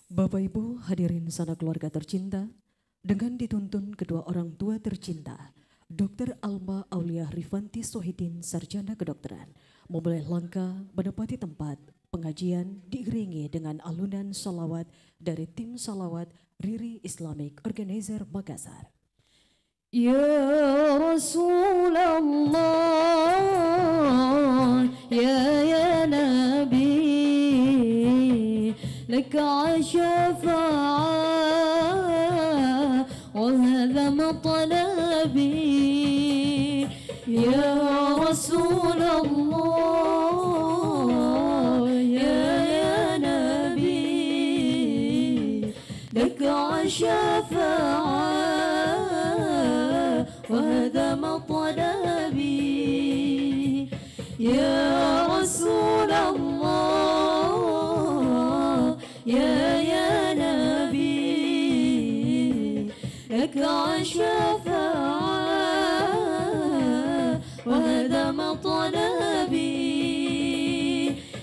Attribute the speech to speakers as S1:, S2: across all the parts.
S1: Bapak Ibu hadirin sanak keluarga tercinta, dengan dituntun kedua orang tua tercinta, Dr. Alma Aulia Rifanti Sohidin Sarjana Kedokteran, memulai langkah menempati tempat pengajian diiringi dengan alunan salawat dari tim salawat Riri Islamic Organizer Makassar.
S2: Ya Rasulullah, ya Nabi, laka syafa'ah wa hadha matlabi. Ya Rasulullah, ya Nabi, laka syafa'ah وهذا مطلبي يا رسول الله يا نبي لك الشفاعة وهذا مطلبي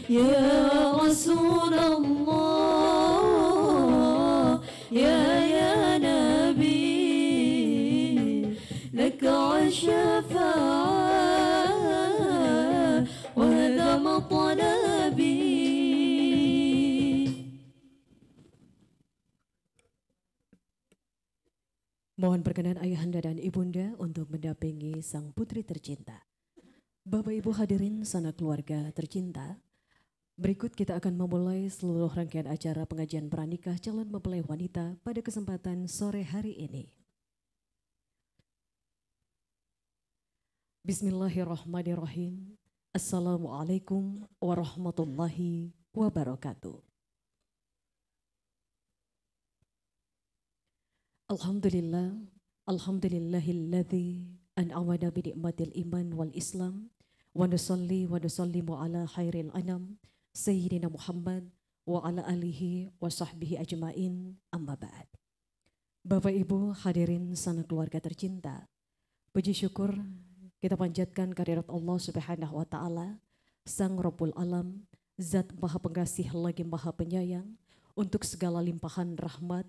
S2: يا رسول الله يا نبي لك الشفاعة وهذا مطلبي.
S1: Mohon perkenan ayahanda dan ibunda untuk mendampingi sang putri tercinta. Bapak Ibu hadirin sanak keluarga tercinta, berikut kita akan memulai seluruh rangkaian acara pengajian pranikah calon mempelai wanita pada kesempatan sore hari ini. Bismillahirrahmanirrahim. Assalamualaikum warahmatullahi wabarakatuh. Alhamdulillah, alhamdulillahilladzi an'amana bi ni'matil iman wal islam wa nusalli wa nusallimu ala khairil anam sayyidina Muhammad wa ala alihi wa sahbihi ajmain, amma ba'd. Bapak Ibu hadirin sanak keluarga tercinta, puji syukur kita panjatkan kehadirat Allah Subhanahu wa taala, Sang Rabbul Alam, Zat Maha Pengasih lagi Maha Penyayang, untuk segala limpahan rahmat,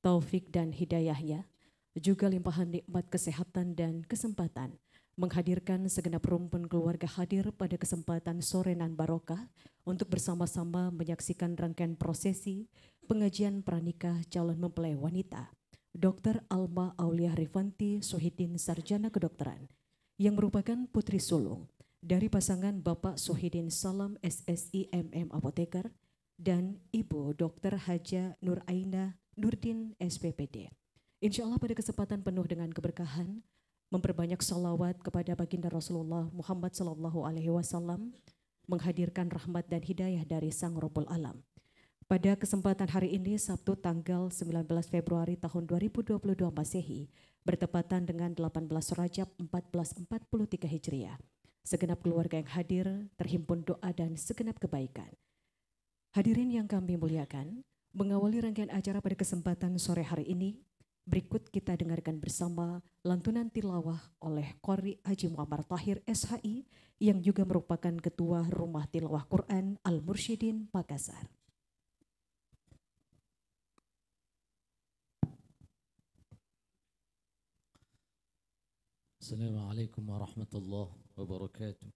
S1: taufik dan hidayahnya, juga limpahan nikmat kesehatan dan kesempatan menghadirkan segenap rumpun keluarga hadir pada kesempatan sore nan barokah untuk bersama-sama menyaksikan rangkaian prosesi pengajian pranikah calon mempelai wanita Dr. Alma Aulia Rifanti Sohidin Sarjana Kedokteran yang merupakan putri sulung dari pasangan Bapak Sohidin Salam SSI MM Apoteker dan Ibu Dr. Haja Nur Aina Nurdin SPPD. Insya Allah pada kesempatan penuh dengan keberkahan, memperbanyak salawat kepada baginda Rasulullah Muhammad SAW, menghadirkan rahmat dan hidayah dari Sang Rabbul Alam. Pada kesempatan hari ini, Sabtu tanggal 19 Februari tahun 2022 Masehi, bertepatan dengan 18 Rajab 1443 Hijriah. Segenap keluarga yang hadir terhimpun doa dan segenap kebaikan. Hadirin yang kami muliakan, mengawali rangkaian acara pada kesempatan sore hari ini, berikut kita dengarkan bersama lantunan tilawah oleh Qori Haji Muammar Tahir SHI yang juga merupakan Ketua Rumah Tilawah Quran Al-Mursyidin Makassar.
S3: Assalamualaikum warahmatullahi wabarakatuh.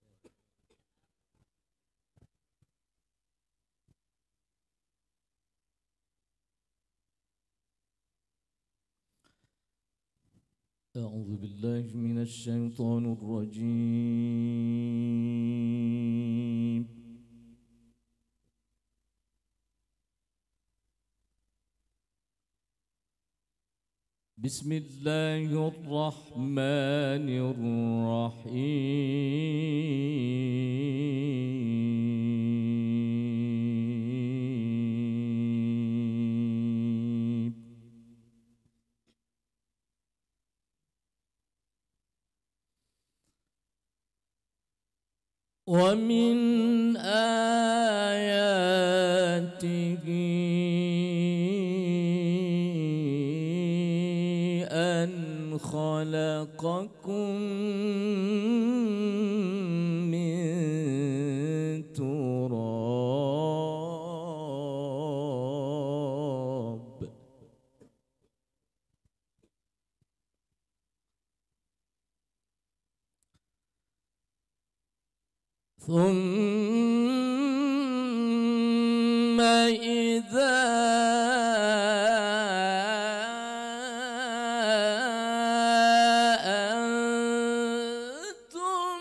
S3: أعوذ بالله من الشيطان الرجيم. بسم الله الرحمن الرحيم. ومن آياته أن خلقكم من تراب ثم إذا أنتم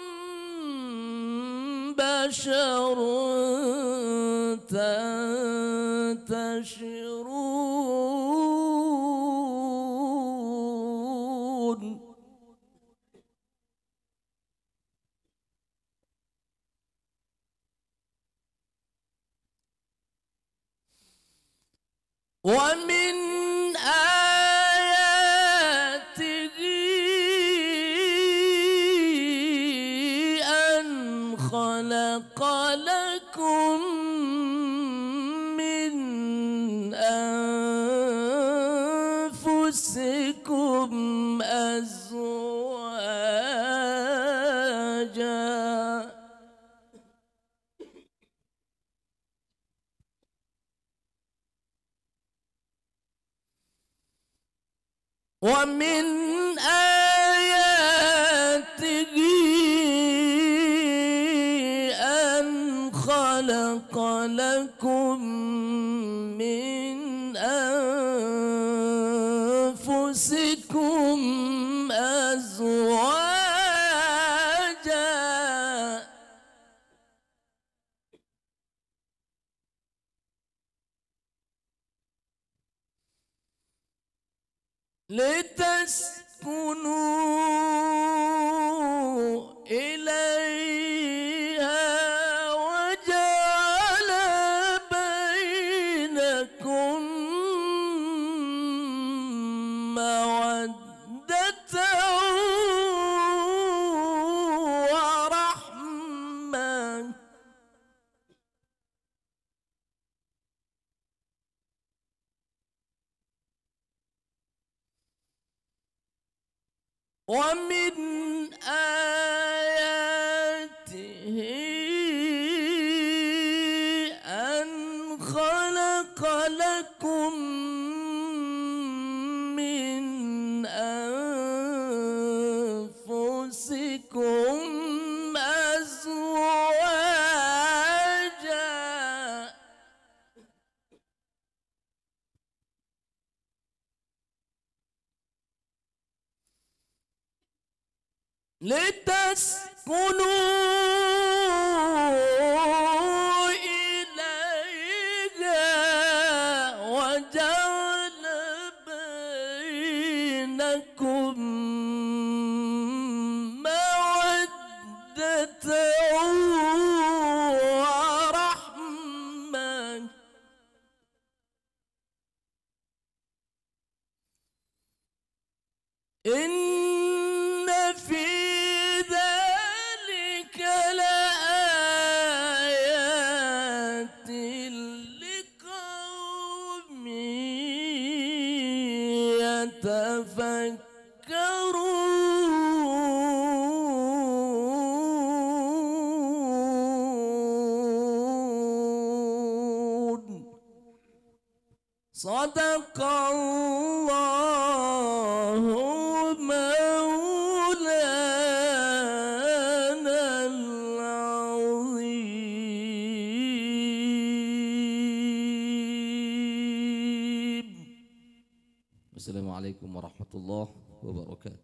S3: بشر تنتشرون ومن آياته أن خلق لكم من أنفسكم أزواجا ومن آياته أن خلق لكم من أنفسكم أزواجا لتسكنوا إليها وجعل بينكم مودة ورحمة ومن آياته أن خلق لكم من أنفسكم أزواجا لتسكنوا إليها وجعل بينكم مودة ورحمة إن في ذلك لآيات لقوم يتفكرون صدق الله مولانا العظيم. Wassalamualaikum warahmatullahi wabarakatuh.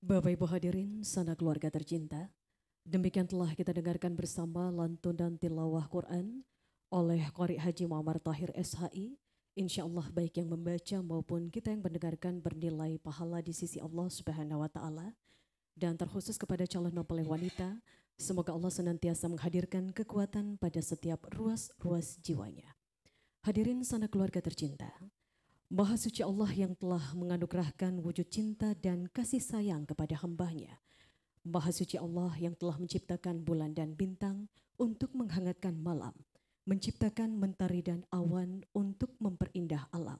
S1: Bapak Ibu hadirin, sanak keluarga tercinta, demikian telah kita dengarkan bersama lantun dan tilawah Quran oleh Qari Haji Muammar Tahir SHI. Insya Allah baik yang membaca maupun kita yang mendengarkan bernilai pahala di sisi Allah Subhanahu wa Ta'ala. Dan terkhusus kepada calon mempelai wanita, semoga Allah senantiasa menghadirkan kekuatan pada setiap ruas-ruas jiwanya. Hadirin sanak keluarga tercinta, Maha Suci Allah yang telah menganugerahkan wujud cinta dan kasih sayang kepada hambanya. Maha Suci Allah yang telah menciptakan bulan dan bintang untuk menghangatkan malam, menciptakan mentari dan awan untuk memperindah alam.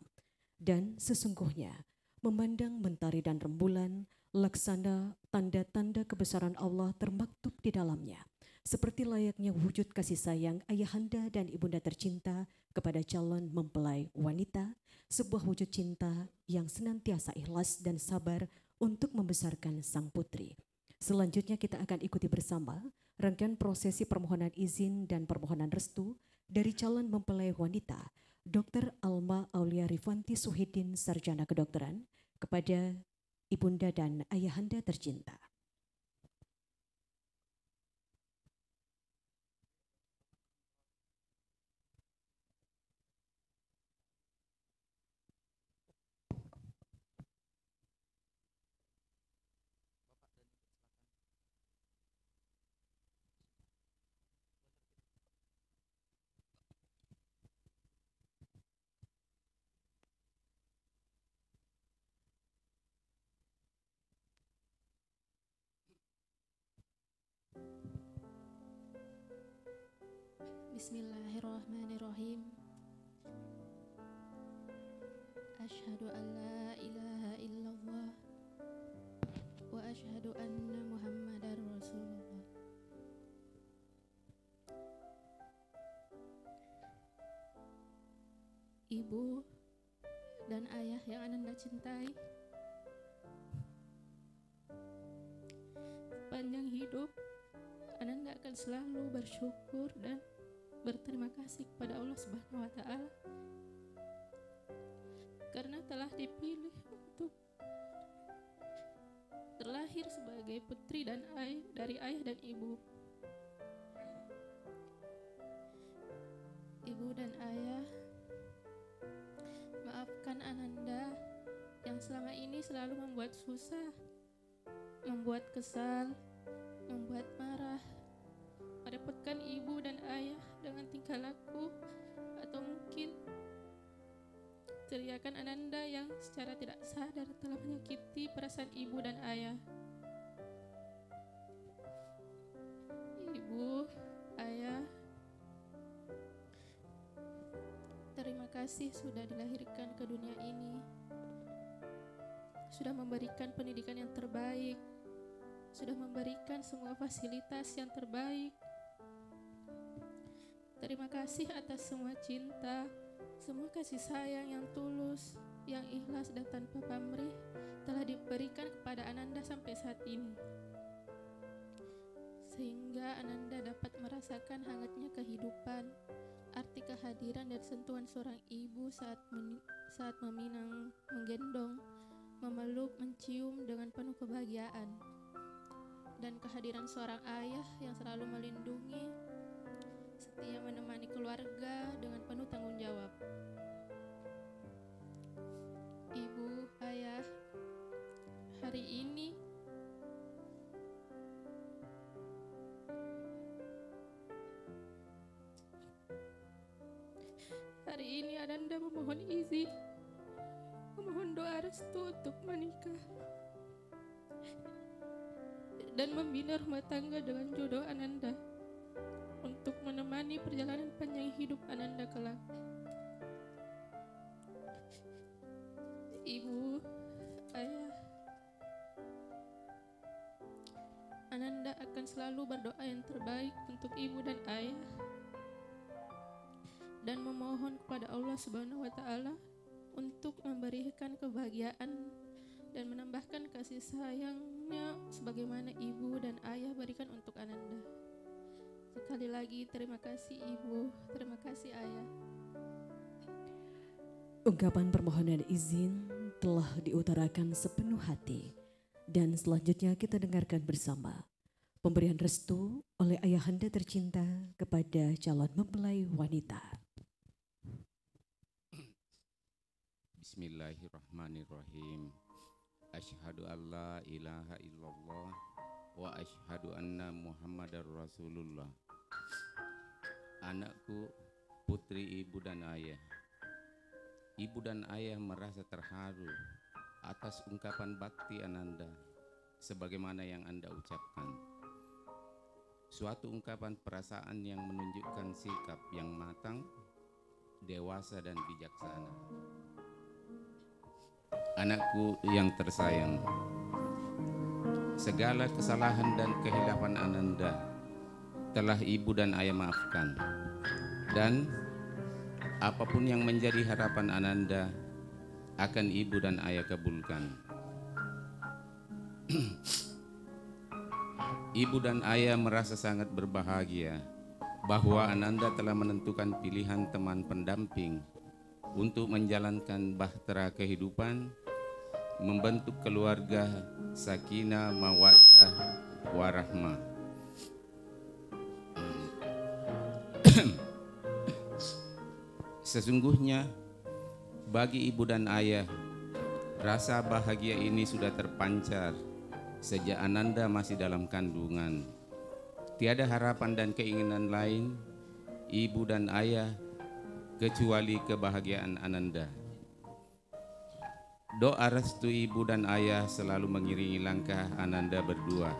S1: Dan sesungguhnya memandang mentari dan rembulan, laksana tanda-tanda kebesaran Allah termaktub di dalamnya. Seperti layaknya wujud kasih sayang ayahanda dan ibunda tercinta kepada calon mempelai wanita, sebuah wujud cinta yang senantiasa ikhlas dan sabar untuk membesarkan sang putri. Selanjutnya kita akan ikuti bersama rangkaian prosesi permohonan izin dan permohonan restu dari calon mempelai wanita Dr. Alma Aulia Rifanti Suhidin Sarjana Kedokteran kepada ibunda dan ayahanda tercinta.
S2: Bismillahirrahmanirrahim. Asyhadu an la ilaha illallah wa asyhadu anna Muhammadar Rasulullah. Ibu dan ayah yang Ananda cintai, sepanjang hidup Ananda akan selalu bersyukur dan berterima kasih kepada Allah Subhanahu wa Ta'ala karena telah dipilih untuk terlahir sebagai putri dan dari ayah dan ibu. Ibu dan ayah, maafkan Ananda yang selama ini selalu membuat susah, membuat kesal, membuat marah, merepotkan ibu dan ayah dengan tingkah laku atau mungkin teriakan Ananda yang secara tidak sadar telah menyakiti perasaan ibu dan ayah. Ibu, ayah, terima kasih sudah dilahirkan ke dunia ini, sudah memberikan pendidikan yang terbaik, sudah memberikan semua fasilitas yang terbaik. Terima kasih atas semua cinta, semua kasih sayang yang tulus, yang ikhlas dan tanpa pamrih telah diberikan kepada Ananda sampai saat ini. Sehingga Ananda dapat merasakan hangatnya kehidupan, arti kehadiran dan sentuhan seorang ibu saat meminang, menggendong, memeluk, mencium dengan penuh kebahagiaan. Dan kehadiran seorang ayah yang selalu melindungi, setia menemani keluarga dengan penuh tanggung jawab. Ibu, ayah, hari ini Ananda memohon izin, memohon doa restu untuk menikah dan membina rumah tangga dengan jodoh Ananda, untuk menemani perjalanan panjang hidup Ananda kelak. Ibu, ayah, Ananda akan selalu berdoa yang terbaik untuk ibu dan ayah dan memohon kepada Allah Subhanahu wa Ta'ala untuk memberikan kebahagiaan dan menambahkan kasih sayangnya sebagaimana ibu dan ayah berikan untuk Ananda. Sekali lagi terima kasih ibu, terima kasih ayah.
S1: Ungkapan permohonan izin telah diutarakan sepenuh hati dan selanjutnya kita dengarkan bersama pemberian restu oleh ayahanda tercinta kepada calon mempelai wanita.
S4: Bismillahirrahmanirrahim. Asyhadu an la ilaha illallah wa asyhadu anna Muhammadar Rasulullah. Anakku, putri ibu dan ayah. Ibu dan ayah merasa terharu atas ungkapan bakti Ananda sebagaimana yang Anda ucapkan. Suatu ungkapan perasaan yang menunjukkan sikap yang matang, dewasa dan bijaksana. Anakku yang tersayang, segala kesalahan dan kehilafan Ananda telah ibu dan ayah maafkan, dan apapun yang menjadi harapan Ananda akan ibu dan ayah kabulkan. Ibu dan ayah merasa sangat berbahagia bahwa Ananda telah menentukan pilihan teman pendamping untuk menjalankan bahtera kehidupan, membentuk keluarga sakinah, mawaddah, warahmah. Sesungguhnya bagi ibu dan ayah, rasa bahagia ini sudah terpancar sejak Ananda masih dalam kandungan. Tiada harapan dan keinginan lain ibu dan ayah kecuali kebahagiaan Ananda. Doa restu ibu dan ayah selalu mengiringi langkah Ananda berdua.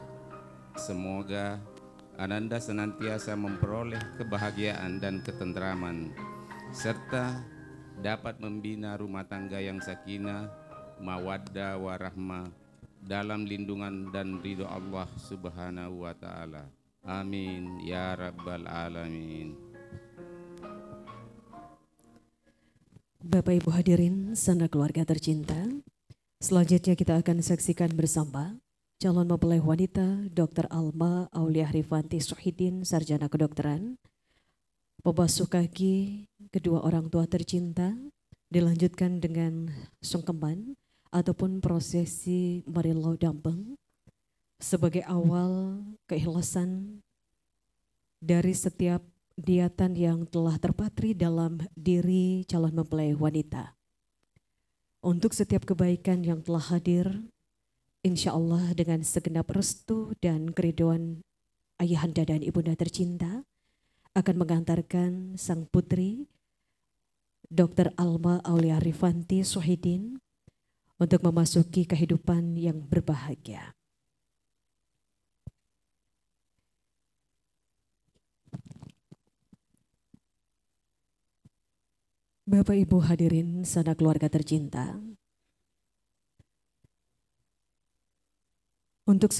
S4: Semoga Ananda senantiasa memperoleh kebahagiaan dan ketentraman, serta dapat membina rumah tangga yang sakinah, mawaddah, warahmah dalam lindungan dan ridho Allah Subhanahu wa Ta'ala. Amin ya rabbal alamin.
S1: Bapak Ibu hadirin, sanak keluarga tercinta, selanjutnya kita akan saksikan bersama calon mempelai wanita Dr. Alma Aulia Rifanti Suhidin, Sarjana Kedokteran, pembasuh kaki kedua orang tua tercinta, dilanjutkan dengan sungkeman ataupun prosesi marilau dampeng sebagai awal keikhlasan dari setiap niatan yang telah terpatri dalam diri calon mempelai wanita. Untuk setiap kebaikan yang telah hadir, insya Allah dengan segenap restu dan keriduan ayahanda dan ibunda tercinta akan mengantarkan sang putri Dr. Alma Aulia Rifanti Suhidin untuk memasuki kehidupan yang berbahagia. Bapak Ibu hadirin sanak keluarga tercinta, untuk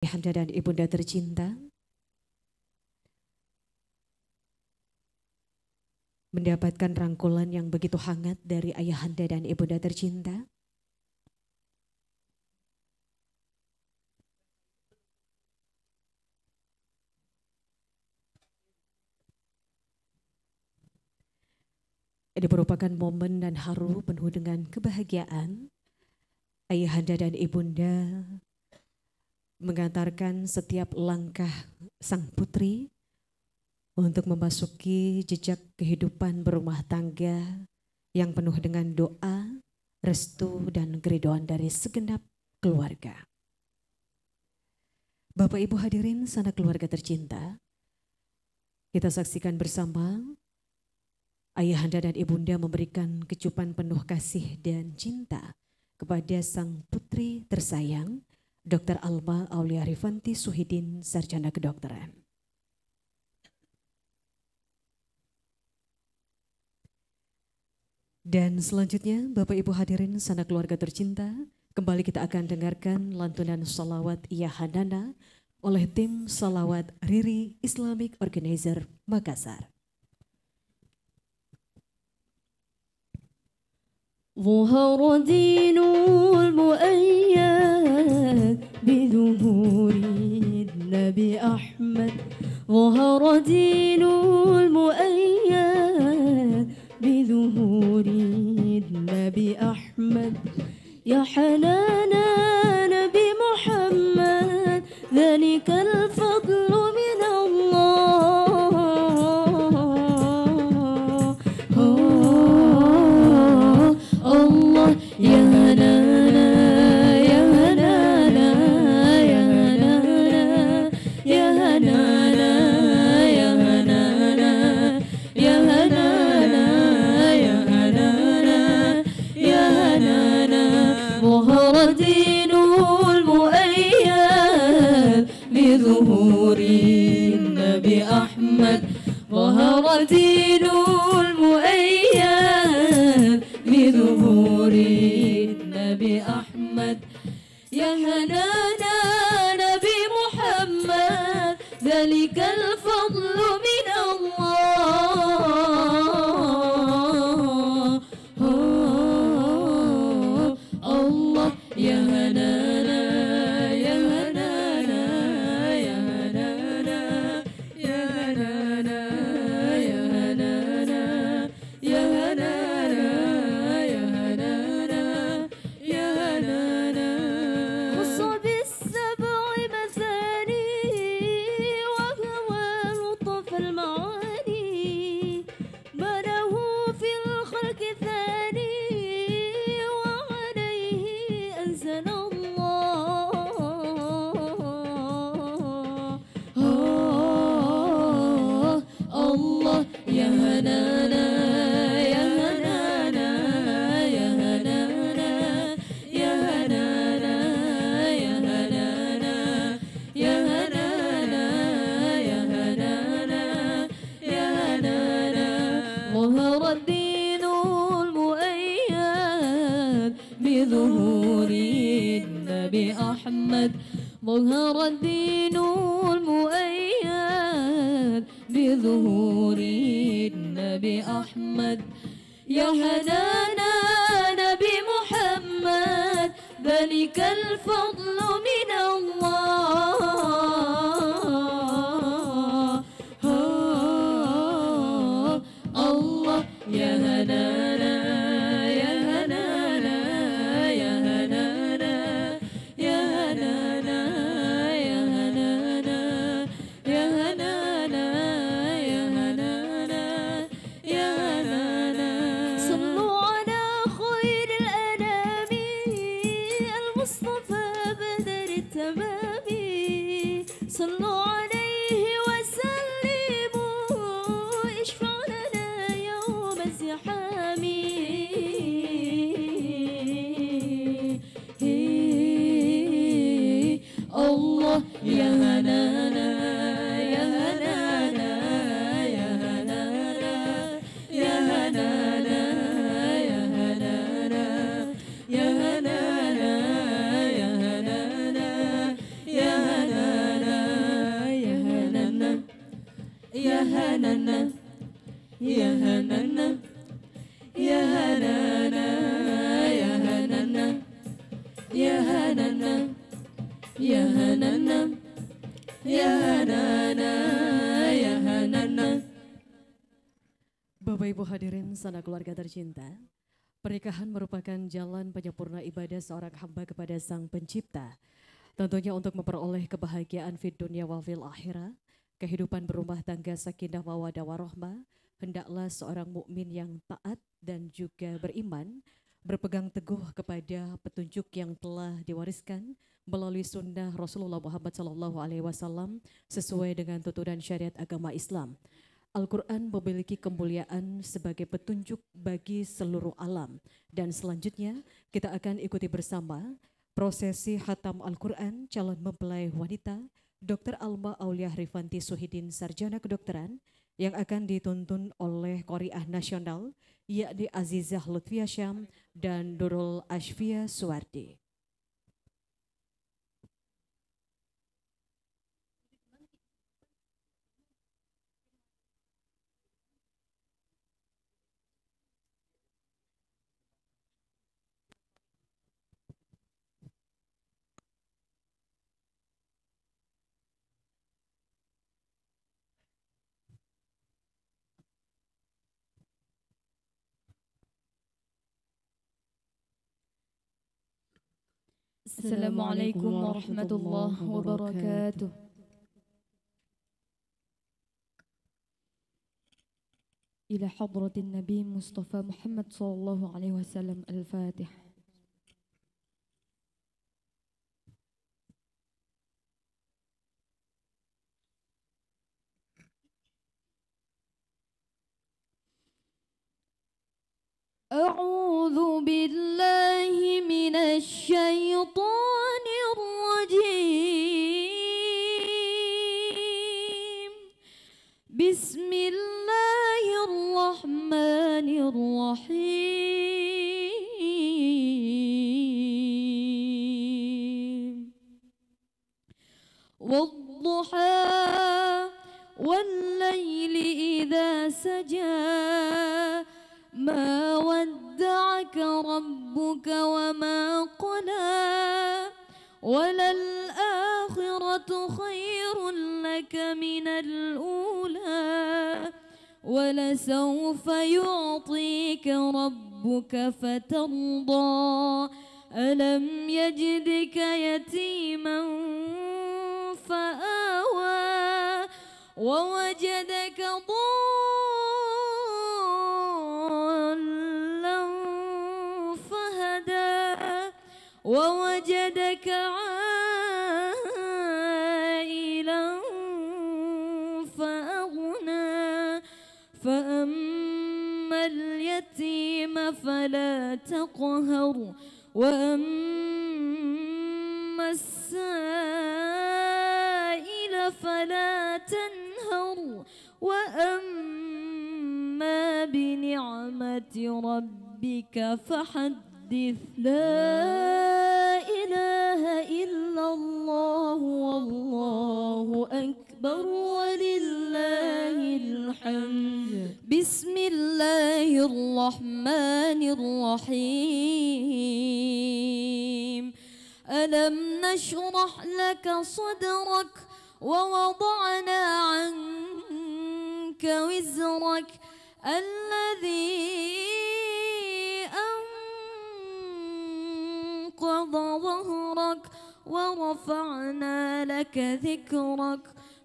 S1: Ayahanda dan ibunda tercinta, mendapatkan rangkulan yang begitu hangat dari ayahanda dan ibunda tercinta. Ini merupakan momen dan haru penuh dengan kebahagiaan. Ayahanda dan ibunda mengantarkan setiap langkah sang putri untuk memasuki jejak kehidupan berumah tangga yang penuh dengan doa, restu, dan keridoan dari segenap keluarga. Bapak Ibu hadirin sanak keluarga tercinta, kita saksikan bersama ayahanda dan ibunda memberikan kecupan penuh kasih dan cinta kepada sang putri tersayang, Dr. Alma Aulia Rifanti Suhidin, Sarjana Kedokteran. Dan selanjutnya Bapak Ibu hadirin sanak keluarga tercinta, kembali kita akan dengarkan lantunan salawat Ya Hanana oleh tim salawat Riri Islamic Organizer Makassar.
S5: ظهر دين المؤيد بظهور النبي أحمد ظهر دين المؤيد بظهور النبي أحمد يا حنانا نبي محمد ذلك الفضل من الله الله يا هنانا يا هنانا يا هنانا يا هنانا يا هنانا يا هنانا يا هنانا يا هنانا ظهر دين المؤيد بظهور النبي أحمد ظهر دين المؤيد بظهور النبي أحمد يا هنانا نبي محمد ذلك الفضل من الله الله يا هنانا يا هنانا يا هنانا يا هنانا يا هنانا يا هنانا خص بالسبع مثاني وهو لطف المعاني بناه في الخلق ثاني وعليه أنزل الله الله يا هنانا يا هنانا يا هنانا يا هنانا يا هنانا يا هنانا يا هنانا يا هنانا ظهر الدين المؤيد بظهور النبي أحمد ظهر الدين المؤيد بظهور النبي أحمد يا هنانا نبي محمد ذلك الفضل من الله الله يا هنانا يا هنانا يا هنانا يا هنانا يا هنانا يا هنانا يا هنانا يا هنانا صلوا على خير الأنام المصطفى بدر التمام صلوا عليه وسلموا اشفع لنا يوم الزحام الله يا هنانا يا هنانا يا هنانا يا هنانا يا هنانا يا هنانا يا هنانا يا هنانا هنانا يا هنانا يا هنانا يا هنانا يا هنانا يا هنانا يا هنانا يا هنانا.
S1: Bapak Ibu hadirin sanak keluarga tercinta, pernikahan merupakan jalan penyempurna ibadah seorang hamba kepada Sang Pencipta. Tentunya untuk memperoleh kebahagiaan fid dunia wal fil akhirah, kehidupan berumah tangga sakinah mawaddah warahmah, hendaklah seorang mukmin yang taat dan juga beriman berpegang teguh kepada petunjuk yang telah diwariskan melalui sunnah Rasulullah Muhammad SAW sesuai dengan tuntunan syariat agama Islam. Al-Quran memiliki kemuliaan sebagai petunjuk bagi seluruh alam. Dan selanjutnya kita akan ikuti bersama prosesi khatam Al-Quran calon mempelai wanita Dr. Alma Aulia Rifanti Suhidin Sarjana Kedokteran yang akan dituntun oleh Qori'ah Nasional yakni Azizah Lutfia Syam dan Nurul Ashfia Suwardi.
S5: Assalamualaikum warahmatullahi wabarakatuh. إلى حضرة النبي مصطفى محمد صلى الله عليه وسلم الفاتح. أعوذ بالله من الشيطان الرجيم. بسم الله الرحمن الرحيم. والضحى والليل إذا سجى ما ودعك ربك وما قلى وللآخرة خير لك من الأولى ولسوف يعطيك ربك فترضى ألم يجدك يتيما فآوى ووجدك ضالا فهدى ووجدك عائلا فأغنى فأما اليتيم فلا تقهر وأما السائل فلا تنهر وأما بنعمة ربك فحدث. لا إله إلا الله والله أكبر ولله الحمد. بسم الله الرحمن الرحيم. ألم نشرح لك صدرك ووضعنا عنك وزرك الذي أنقض ظهرك ورفعنا لك ذكرك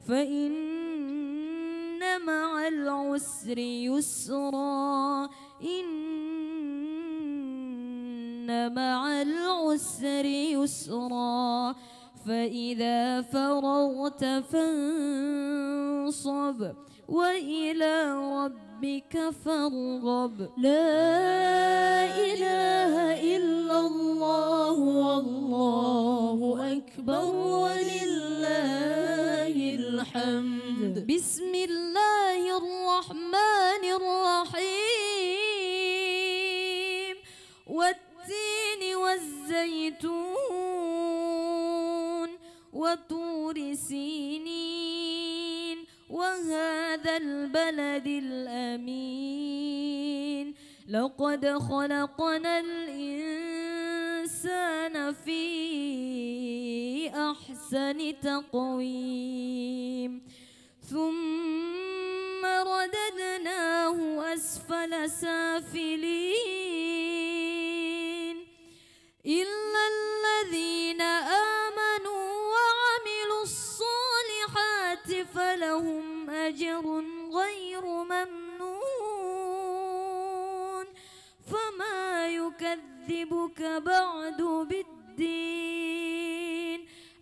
S5: فإن مع العسر يسرا إن مع العسر يسرا فإذا فرغت فانصب وإلى ربك فارغب. لا إله إلا الله والله أكبر ولله الحمد. بسم الله الرحمن الرحيم. والتين والزيتون وطور سينين
S6: وهذا البلد الأمين لقد خلقنا الإنسان في أحسن تقويم ثم رددناه أسفل سافلين إلا الذين آمنوا وعملوا الصالحات فلهم أجر غير ممنون فما يكذبك بعد بالدين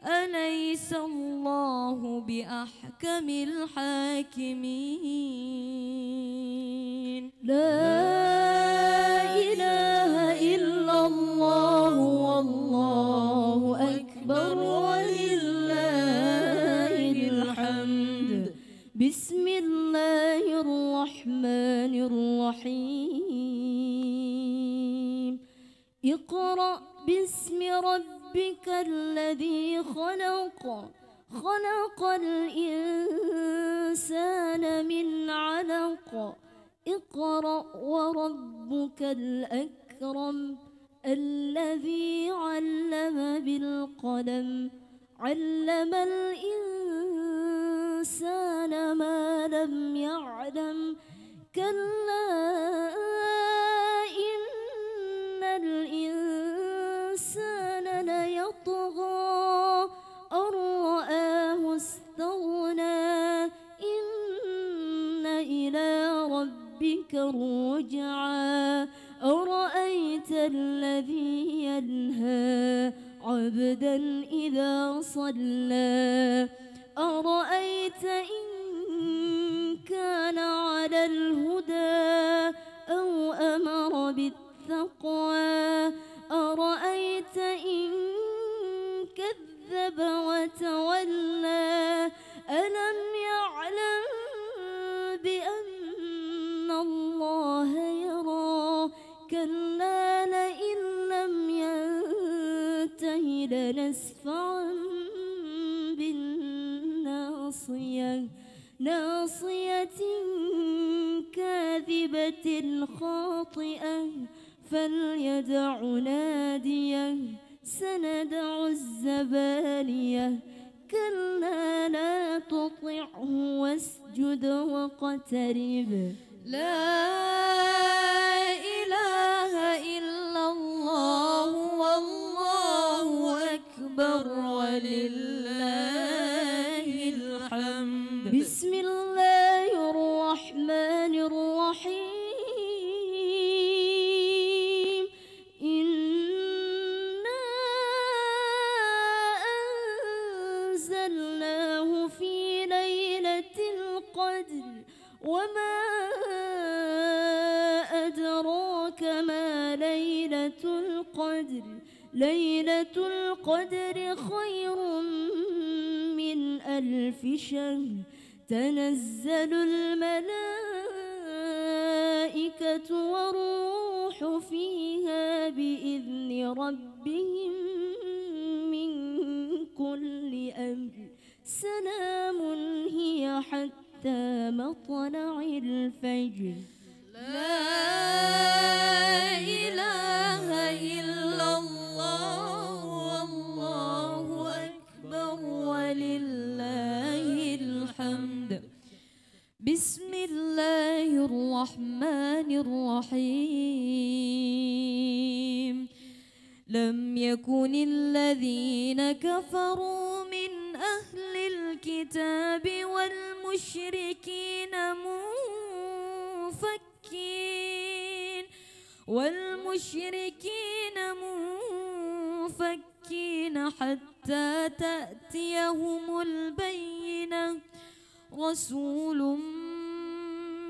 S6: أليس الله بأحكم الحاكمين لا إله إلا الله والله أكبر ولله الحمد بسم الله الرحمن الرحيم اقرأ باسم ربك الذي خلق خلق الإنسان من علق اقرأ وربك الأكرم الذي علم بالقلم علم الإنسان ما لم يعلم كلا إن الإنسان ليطغى أن رآه استغنى إن إلى ربك الرجعى أرأيت الذي ينهى عبدا إذا صلى أرأيت إن كان على الهدى أو أمر بالتقوى أرأيت إن كذب وتولى ألم يعلم بأن الله يرى كلا لئن لم ينته لنسفعا بالناصية ناصية كاذبة خاطئة فليدع ناديه سندع الزبانية كلا لا تطعه واسجد واقترب لا إله إلا الله والله أكبر ولله الحمد بسم الله الرحمن الرحيم إنا أنزلناه في ليلة القدر وما أدراك ما ليلة القدر ليلة القدر خير من 1000 شهر تنزل الملائكة والروح فيها بإذن ربهم من كل أمر سلام هي حتى مطلع الفجر لا إله إلا الله والله أكبر ولله الحمد بسم الله الرحمن الرحيم لم يكن الذين كفروا من أهل الكتاب والمشركين منفكين حتى تأتيهم البينة رسول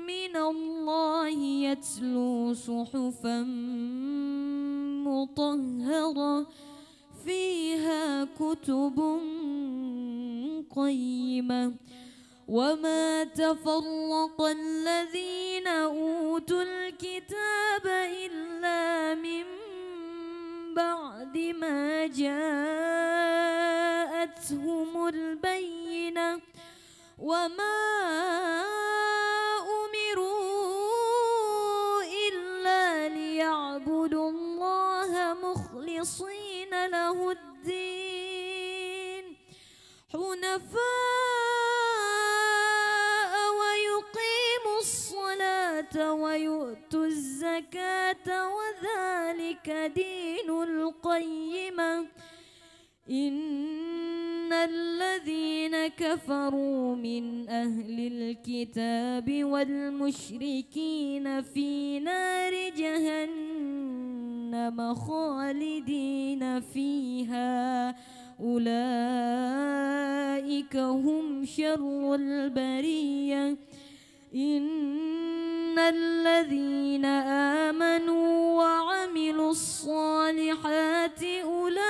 S6: من الله يتلو صحفا مطهرة فيها كتب قيمة وما تفرق الذين أوتوا الكتاب إلا من بعد ما جاءتهم البينة وما أمروا إلا ليعبدوا الله مخلصين له الدين حنفاء ويقيموا الصلاة ويؤتوا الزكاة وذلك دين القيمة إن الذين كفروا من أهل الكتاب والمشركين في نار جهنم خالدين فيها أولئك هم شر البرية إن الذين آمنوا وعملوا الصالحات أولئك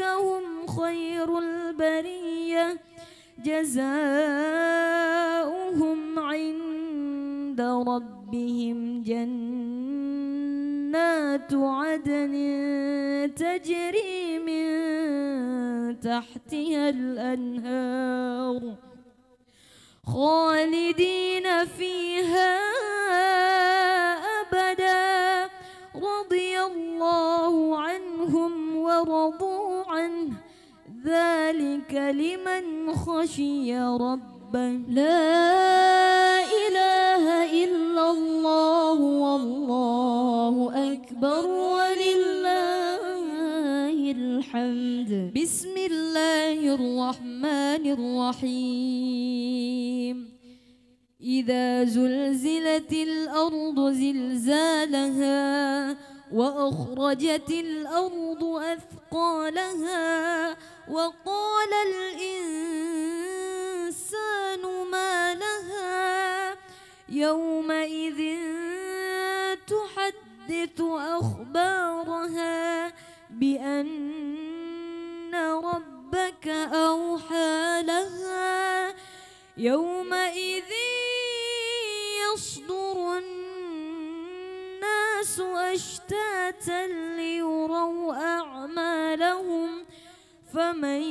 S6: هم خير البرية جزاؤهم عند ربهم جنات عدن تجري من تحتها الأنهار خالدين فيها أبدا رضي الله عنهم ورضوا عنه ذلك لمن خشي ربه لا إله إلا الله والله أكبر ولله الحمد بسم الله الرحمن الرحيم إذا زلزلت الأرض زلزالها وأخرجت الأرض أثقالها وقال الإنسان ما لها يومئذ تحدث أخبارها بأن ربك أوحى لها يومئذ يصدر الناس أشتاتا ليروا أعمالهم فمن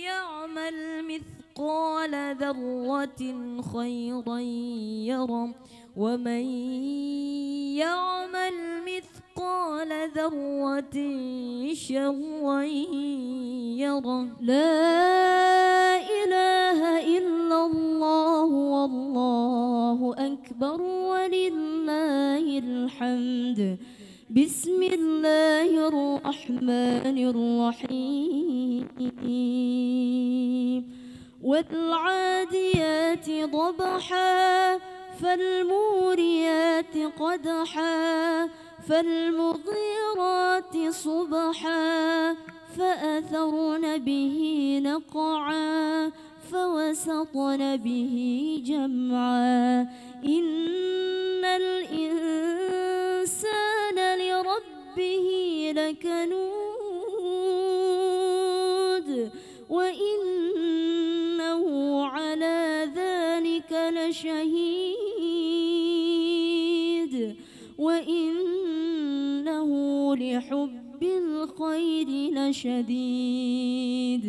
S6: يعمل مثقال ذرة خيرا يره ومن يعمل مثقال ذرة شرا يره لا إله إلا الله والله أكبر ولله الحمد بسم الله الرحمن الرحيم والعاديات ضبحا فالموريات قدحا فالمغيرات صبحا فأثرن به نقعا فوسطن به جمعا إن الإنسان لربه لكنود وإنه على ذلك لشهيد وإنه لحب الخير لشديد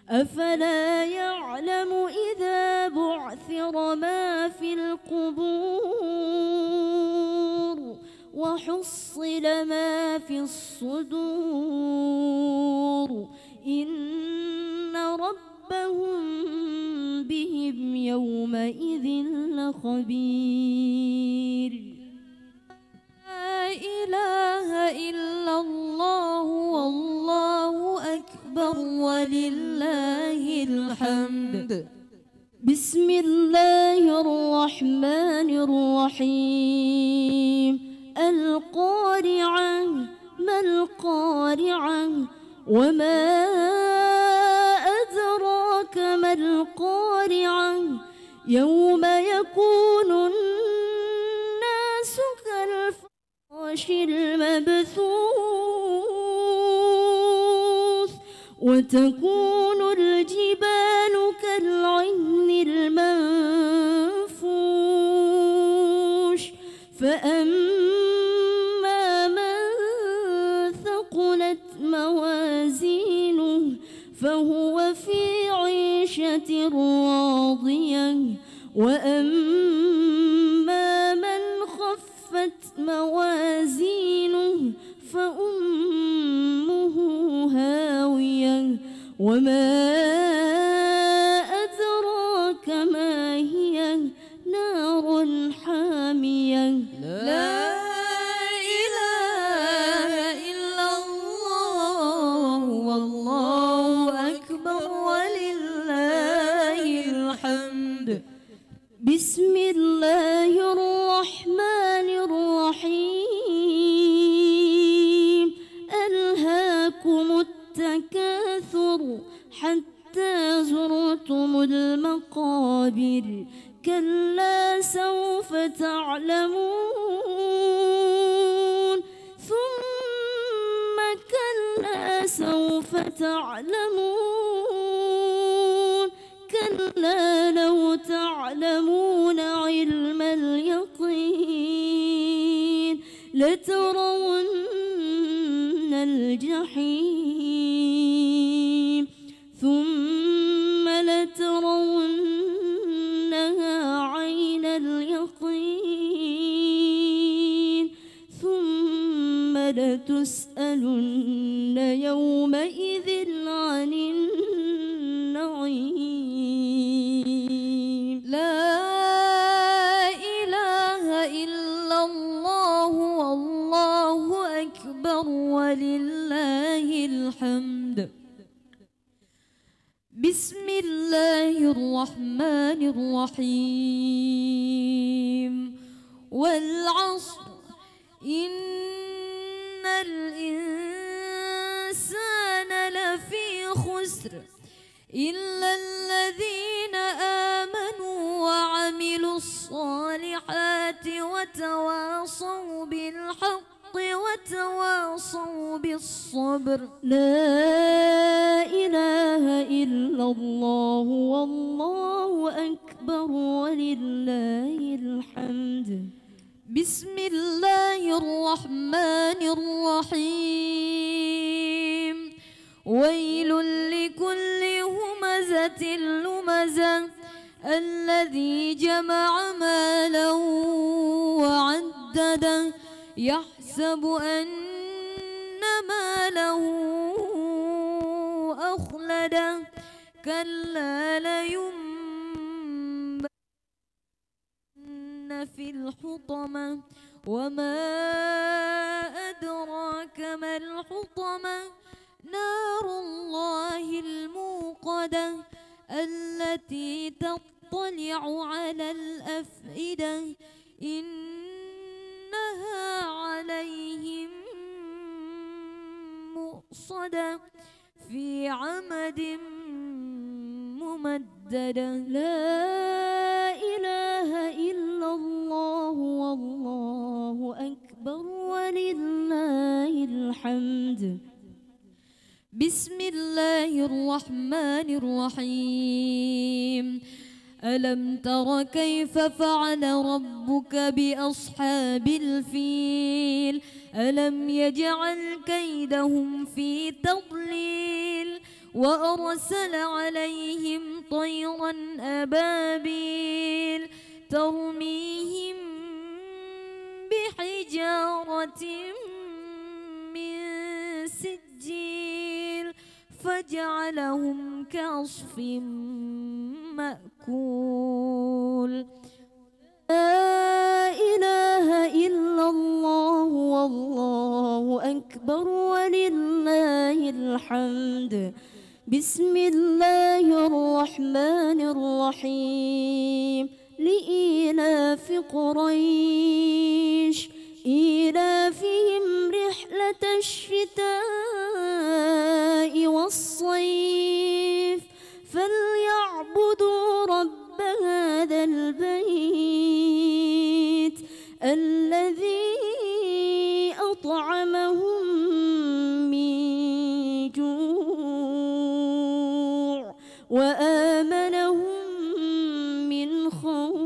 S6: أفلا يعلم إذا بعثر ما في القبور وحصل ما في الصدور إن ربهم بهم يومئذ لخبير لا إله إلا الله والله أكبر ولله الحمد بسم الله الرحمن الرحيم القارعة ما القارعة وما أدراك ما القارعة يوم يكون الناس كالفراش المبثوث وتكون الجبال كالعهن المنفوش فأما من ثقلت موازينه فهو في عيشة راضية وأما من خفت موازينه فأمه هاوية وما أدراك ما هي نار حامية لا إله إلا الله والله أكبر ولله الحمد. بسم الله الرحمن الرحيم. ألهاكم التكاثر حتى زرتم المقابر كلا سوف تعلمون ثم كلا سوف تعلمون كلا لو تعلمون علم اليقين لترون الجحيم م لترونها عين اليقين ثم لتسألن يومئذ عن النعيم. لا إله إلا الله والله أكبر ولله الحمد. بسم الله الرحمن الرحيم. والعصر إن الإنسان لفي خسر إلا الذين آمنوا وعملوا الصالحات وتواصوا بالحق وتواصوا بالصبر. لا إله إلا الله والله أكبر ولله الحمد. بسم الله الرحمن الرحيم. ويل لكل همزة لمزة الذي جمع مالا وعدده يحسب أن ماله أخلده كلا لينبذن في الحطمة وما أدراك ما الحطمة نار الله الموقدة التي تطلع على الأفئدة إنها عليهم مؤصدة في عمد ممددة. لا إله إلا الله والله أكبر ولله الحمد. بسم الله الرحمن الرحيم. ألم تر كيف فعل ربك بأصحاب الفيل ألم يجعل كيدهم في تضليل وأرسل عليهم طيرا أبابيل ترميهم بحجارة من سجيل فجعلهم كعصف مأكول. لا إله إلا الله والله أكبر ولله الحمد. بسم الله الرحمن الرحيم. لإيلاف قريش إيلافهم رحلة الشتاء والصيف فليعبدوا رب هذا البيت الذي أطعمهم من جوع وآمنهم من خوف.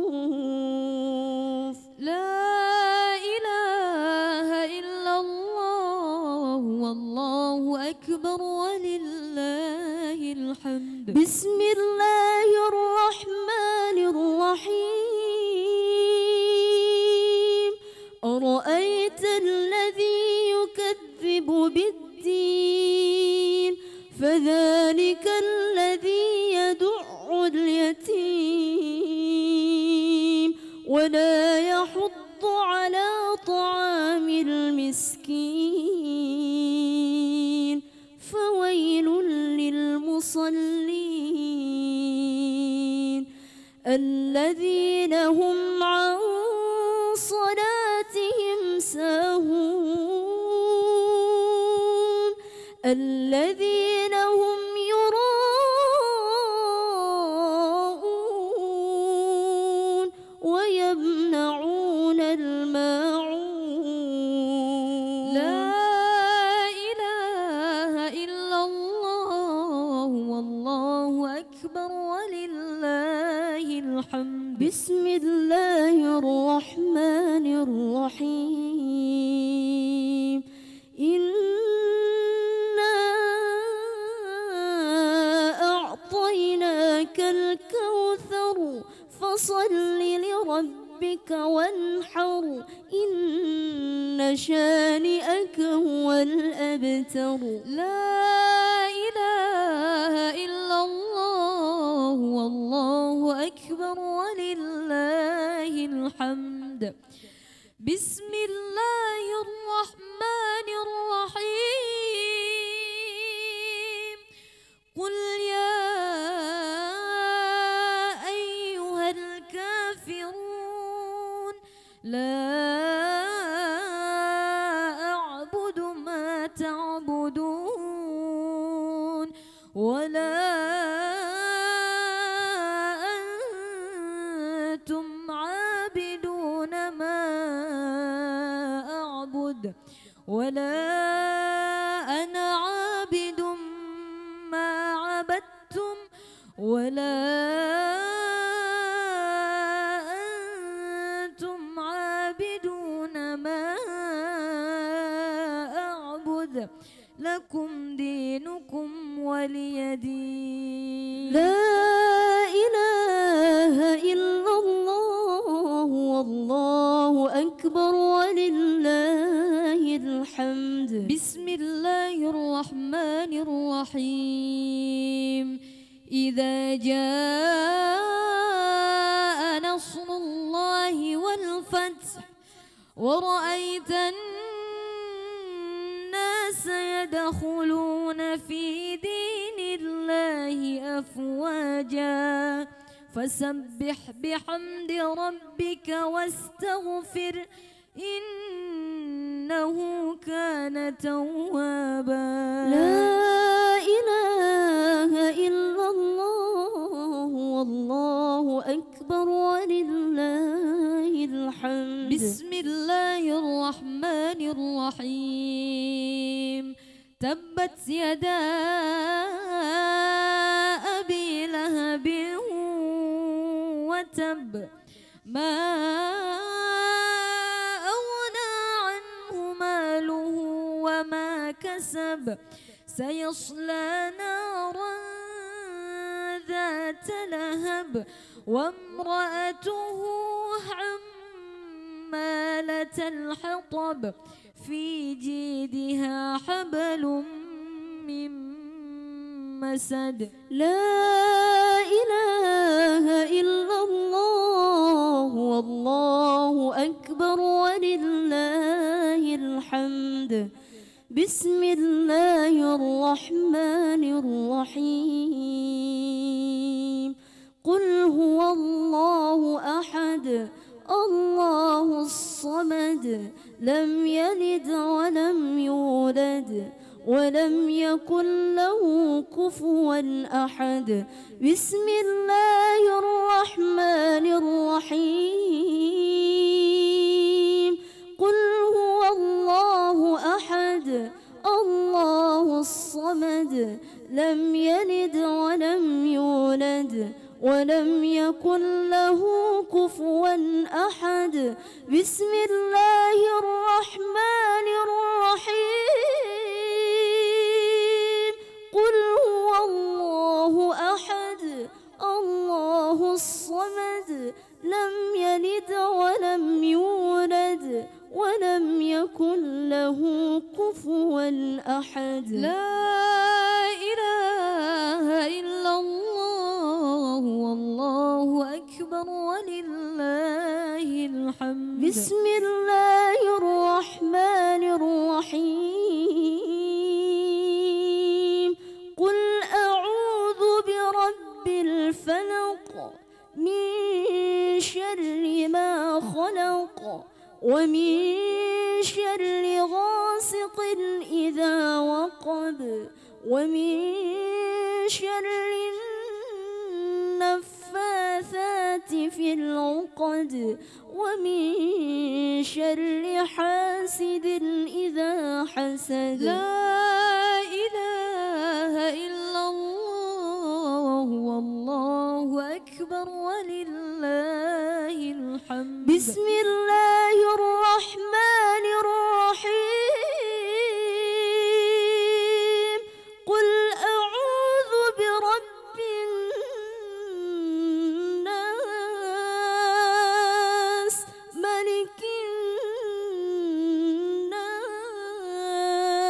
S6: لا إله إلا الله والله أكبر ولله
S5: الحمد.
S6: بسم الله الرحمن الرحيم. أرأيت الذي يكذب بالدين فذلك الذي يدع اليتيم ولا يحض على طعام المسكين فويل للمصلين الذين هم عن صلاتهم ساهون الذين هم يراءون ويمنعون الماعون.
S5: لا إله إلا الله والله أكبر ولله الحمد.
S6: بسم الله الرحمن الرحيم. إنا أعطيناك الكوثر فصل لربك وانحر إن شانئك هو الأبتر.
S5: لا إله إلا الله والله أكبر ولله الحمد. بسم الله الرحمن الرحيم. قل يا أيها الكافرون لا أعبد ما تعبدون ولا أنتم عابدون ما أعبد ولا أنا عابد ما عبدتم ولا أنتم عابدون ما أعبد لكم دينكم ولي دين.
S6: لا إله إلا الله والله أكبر ولله الحمد.
S5: بسم الله الرحمن الرحيم. إذا جاء نصر الله والفتح ورأيت الناس يدخلون في دين الله أفواجا فسبح بحمد ربك واستغفر إنه كان توابا.
S6: لا إله إلا الله والله أكبر ولله الحمد.
S5: بسم الله الرحمن الرحيم. تبت يدا أبي لهب وتب ما أغنى عنه ماله وما كسب سيصلى نارا ذات لهب وامرأته حمالة الحطب في جيدها حبل من مسد.
S6: لا إله إلا الله والله أكبر ولله الحمد. بسم الله الرحمن الرحيم. قل هو الله أحد الله الصمد لم يلد ولم يولد ولم يكن له كفوا أحد. بسم الله الرحمن الرحيم. قل هو الله أحد الله الصمد لم يلد ولم يولد ولم يكن له كفوا أحد. بسم الله الرحمن الرحيم. قل هو الله الصمد لم يلد ولم يولد ولم يكن له كفوا أحد.
S5: لا إله إلا الله والله أكبر ولله الحمد.
S6: بسم الله الرحمن الرحيم. قل أعوذ برب الفلق من شر ما خلق ومن شر غاسق إذا وقب ومن شر النفاثات في العقد ومن شر حاسد إذا حسد.
S5: لا إله إلا الله والله أكبر ولله الحمد.
S6: بسم الله الرحمن الرحيم. قل أعوذ برب الناس ملك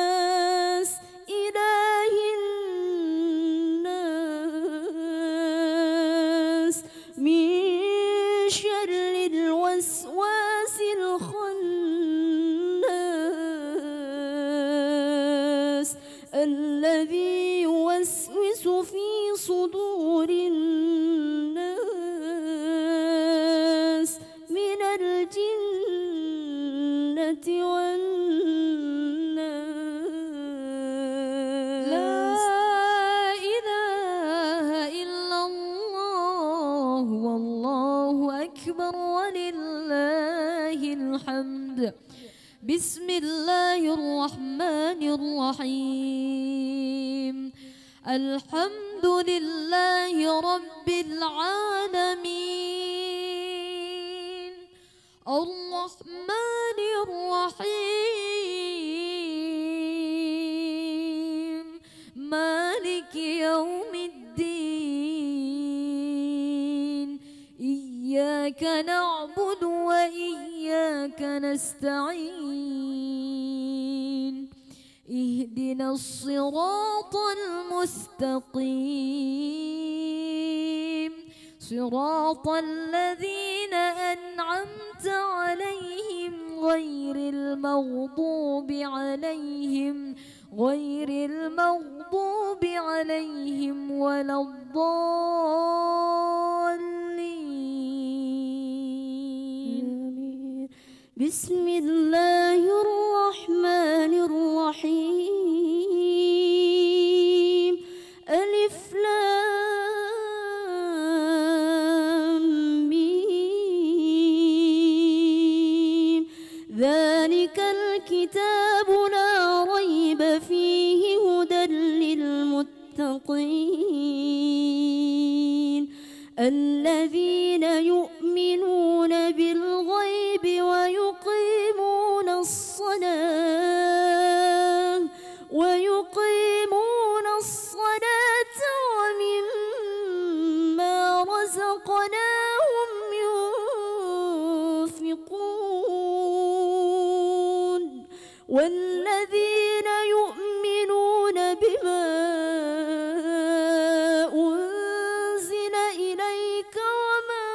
S6: الناس إله الناس من شر الوسواس الخناس الذي يوسوس في صدور الناس من الجنة والناس.
S5: لا إله إلا الله والله أكبر ولله الحمد. بسم الله الرحمن الرحيم. الحمد لله رب العالمين الرحمن الرحيم مالك يوم الدين. إياك نعبد وإياك نستعين. اهدنا الصراط المستقيم صراط الذين أنعمت عليهم غير المغضوب عليهم ولا الضالين.
S6: بسم الله الرحمن الرحيم. ألف لام ميم. ذلك الكتاب لا ريب فيه هدى للمتقين الذين يؤمنون بالغيب ويقيمون الصلاة ومما رزقناهم ينفقون والذين يؤمنون بما أنزل إليك وما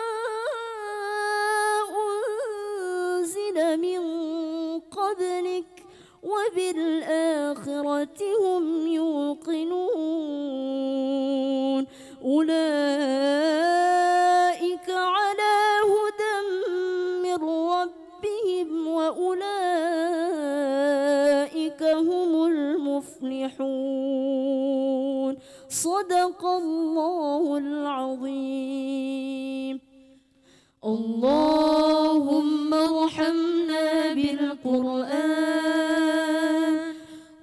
S6: أنزل من قبلك وبالآخرة هم يوقنون. أولئك على هدى من ربهم وأولئك هم المفلحون. صدق الله العظيم. اللهم ارحمنا بالقرآن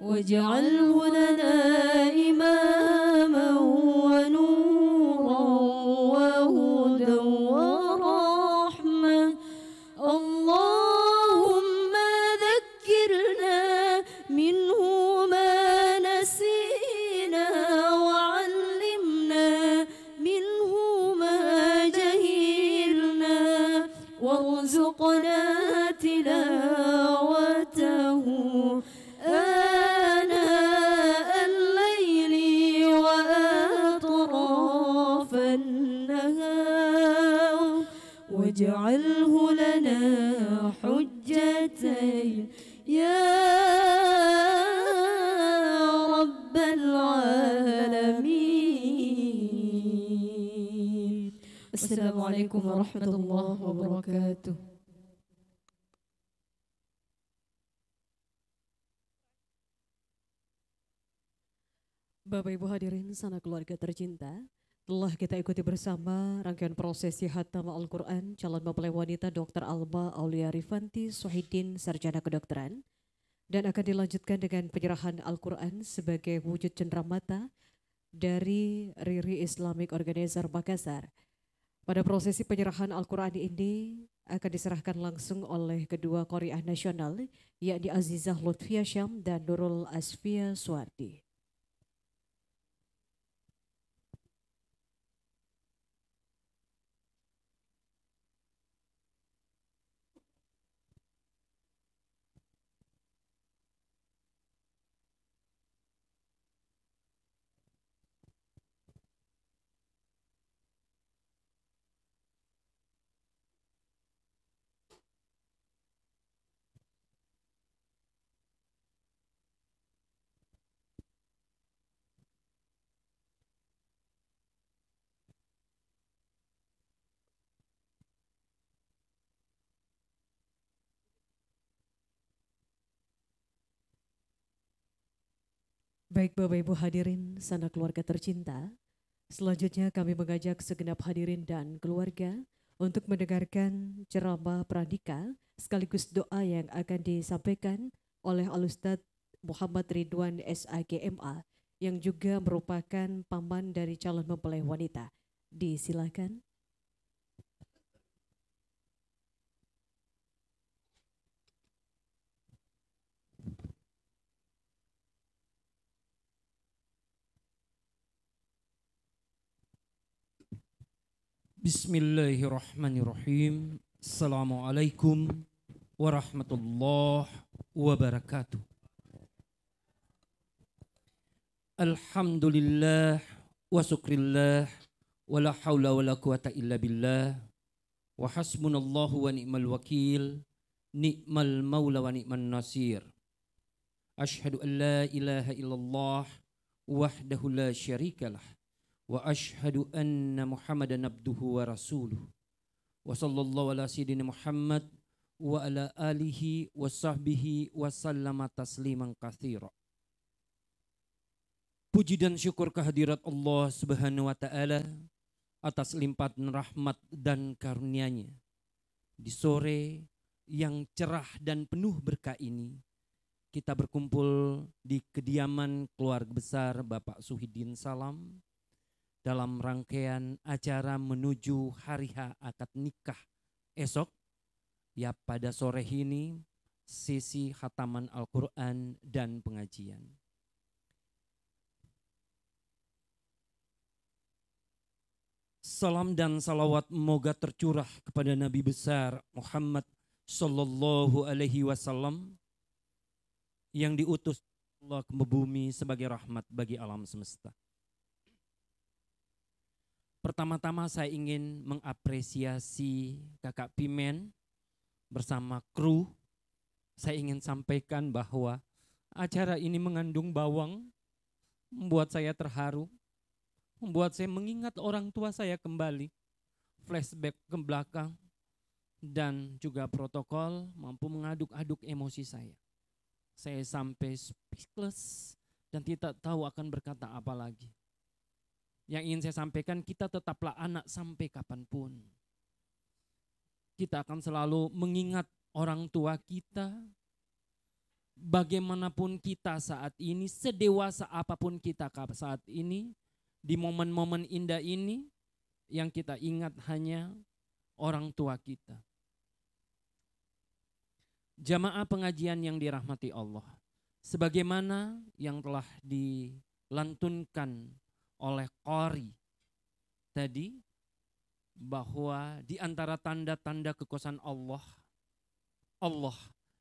S6: واجعله لنا إماما ونورا وهدى ورحمة. اللهم ذكرنا منه ما نسينا وعلمنا منه ما جهلنا واجعله لنا حجتين يا رب العالمين. السلام عليكم ورحمة الله وبركاته.
S1: Bapak Ibu hadirin sanak keluarga tercinta, telah kita ikuti bersama rangkaian prosesi Khatam Al-Quran calon mempelai wanita Dr. Alma Aulia Rifanti Suhidin Sarjana Kedokteran, dan akan dilanjutkan dengan penyerahan Al-Quran sebagai wujud cenderamata dari Riri Islamic Organizer Makassar. Pada prosesi penyerahan Al-Quran ini akan diserahkan langsung oleh kedua Qori'ah nasional, yakni Azizah Lutfia Syam dan Nurul Asfia Suwardi. Baik Bapak Ibu hadirin sanak keluarga tercinta, selanjutnya kami mengajak segenap hadirin dan keluarga untuk mendengarkan ceramah pradika sekaligus doa yang akan disampaikan oleh Al-Ustadz Muhammad Ridwan SAGMA yang juga merupakan paman dari calon mempelai wanita. Disilakan.
S7: Bismillahirrahmanirrahim. Assalamualaikum warahmatullahi wabarakatuh. Alhamdulillah wa syukrillah wa la hawla wa la quwata illa billah wa hasbunallahu wa ni'mal wakil ni'mal maula wa ni'man nasir. Ashhadu an la ilaha illallah wahdahu la syarikalah wa ashhadu anna Muhammadan abduhu wa rasuluh wa sallallahu ala sayyidina Muhammad wa ala alihi wa sahbihi wa sallama tasliman katsira. Puji dan syukur kehadirat Allah Subhanahu wa taala atas limpahan rahmat dan karunia-Nya di sore yang cerah dan penuh berkah ini. Kita berkumpul di kediaman keluarga besar Bapak Suhidin Salam dalam rangkaian acara menuju hari H akad nikah esok, ya pada sore ini sesi khataman Al-Quran dan pengajian. Salam dan salawat moga tercurah kepada Nabi besar Muhammad Sallallahu Alaihi Wasallam yang diutus Allah ke bumi sebagai rahmat bagi alam semesta. Pertama-tama saya ingin mengapresiasi Kakak Pimen bersama kru. Saya ingin sampaikan bahwa acara ini mengandung bawang, membuat saya terharu, membuat saya mengingat orang tua saya kembali, flashback ke belakang, dan juga protokol mampu mengaduk-aduk emosi saya. Saya sampai speechless dan tidak tahu akan berkata apa lagi. Yang ingin saya sampaikan, kita tetaplah anak sampai kapanpun. Kita akan selalu mengingat orang tua kita, bagaimanapun kita saat ini, sedewasa apapun kita saat ini, di momen-momen indah ini, yang kita ingat hanya orang tua kita. Jamaah pengajian yang dirahmati Allah, sebagaimana yang telah dilantunkan oleh Qori tadi, bahwa di antara tanda-tanda kekuasaan Allah, Allah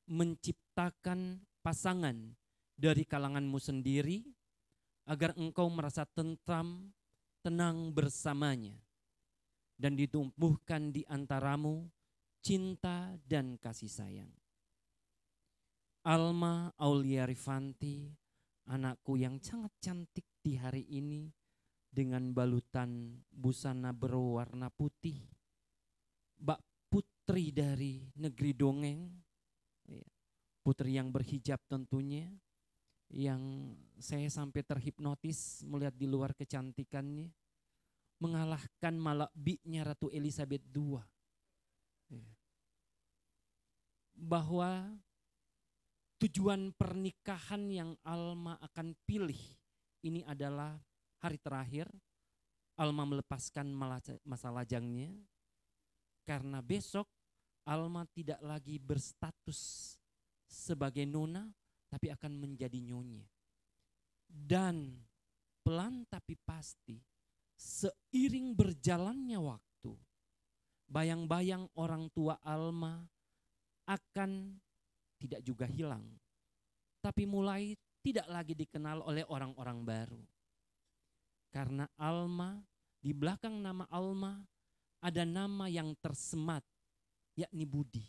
S7: menciptakan pasangan dari kalanganmu sendiri agar engkau merasa tentram, tenang bersamanya. dan ditumbuhkan di antaramu cinta dan kasih sayang. Alma Aulia Rifanti, anakku yang sangat cantik di hari ini dengan balutan busana berwarna putih. Mbak putri dari negeri dongeng, putri yang berhijab tentunya, yang saya sampai terhipnotis melihat di luar kecantikannya, mengalahkan malakbiknya Ratu Elizabeth II. Bahwa tujuan pernikahan yang Alma akan pilih ini adalah hari terakhir Alma melepaskan masa lajangnya, karena besok Alma tidak lagi berstatus sebagai nona, tapi akan menjadi nyonya. Dan pelan tapi pasti, seiring berjalannya waktu, bayang-bayang orang tua Alma akan tidak juga hilang, tapi mulai tidak lagi dikenal oleh orang-orang baru. Karena Alma, di belakang nama Alma ada nama yang tersemat, yakni Budi.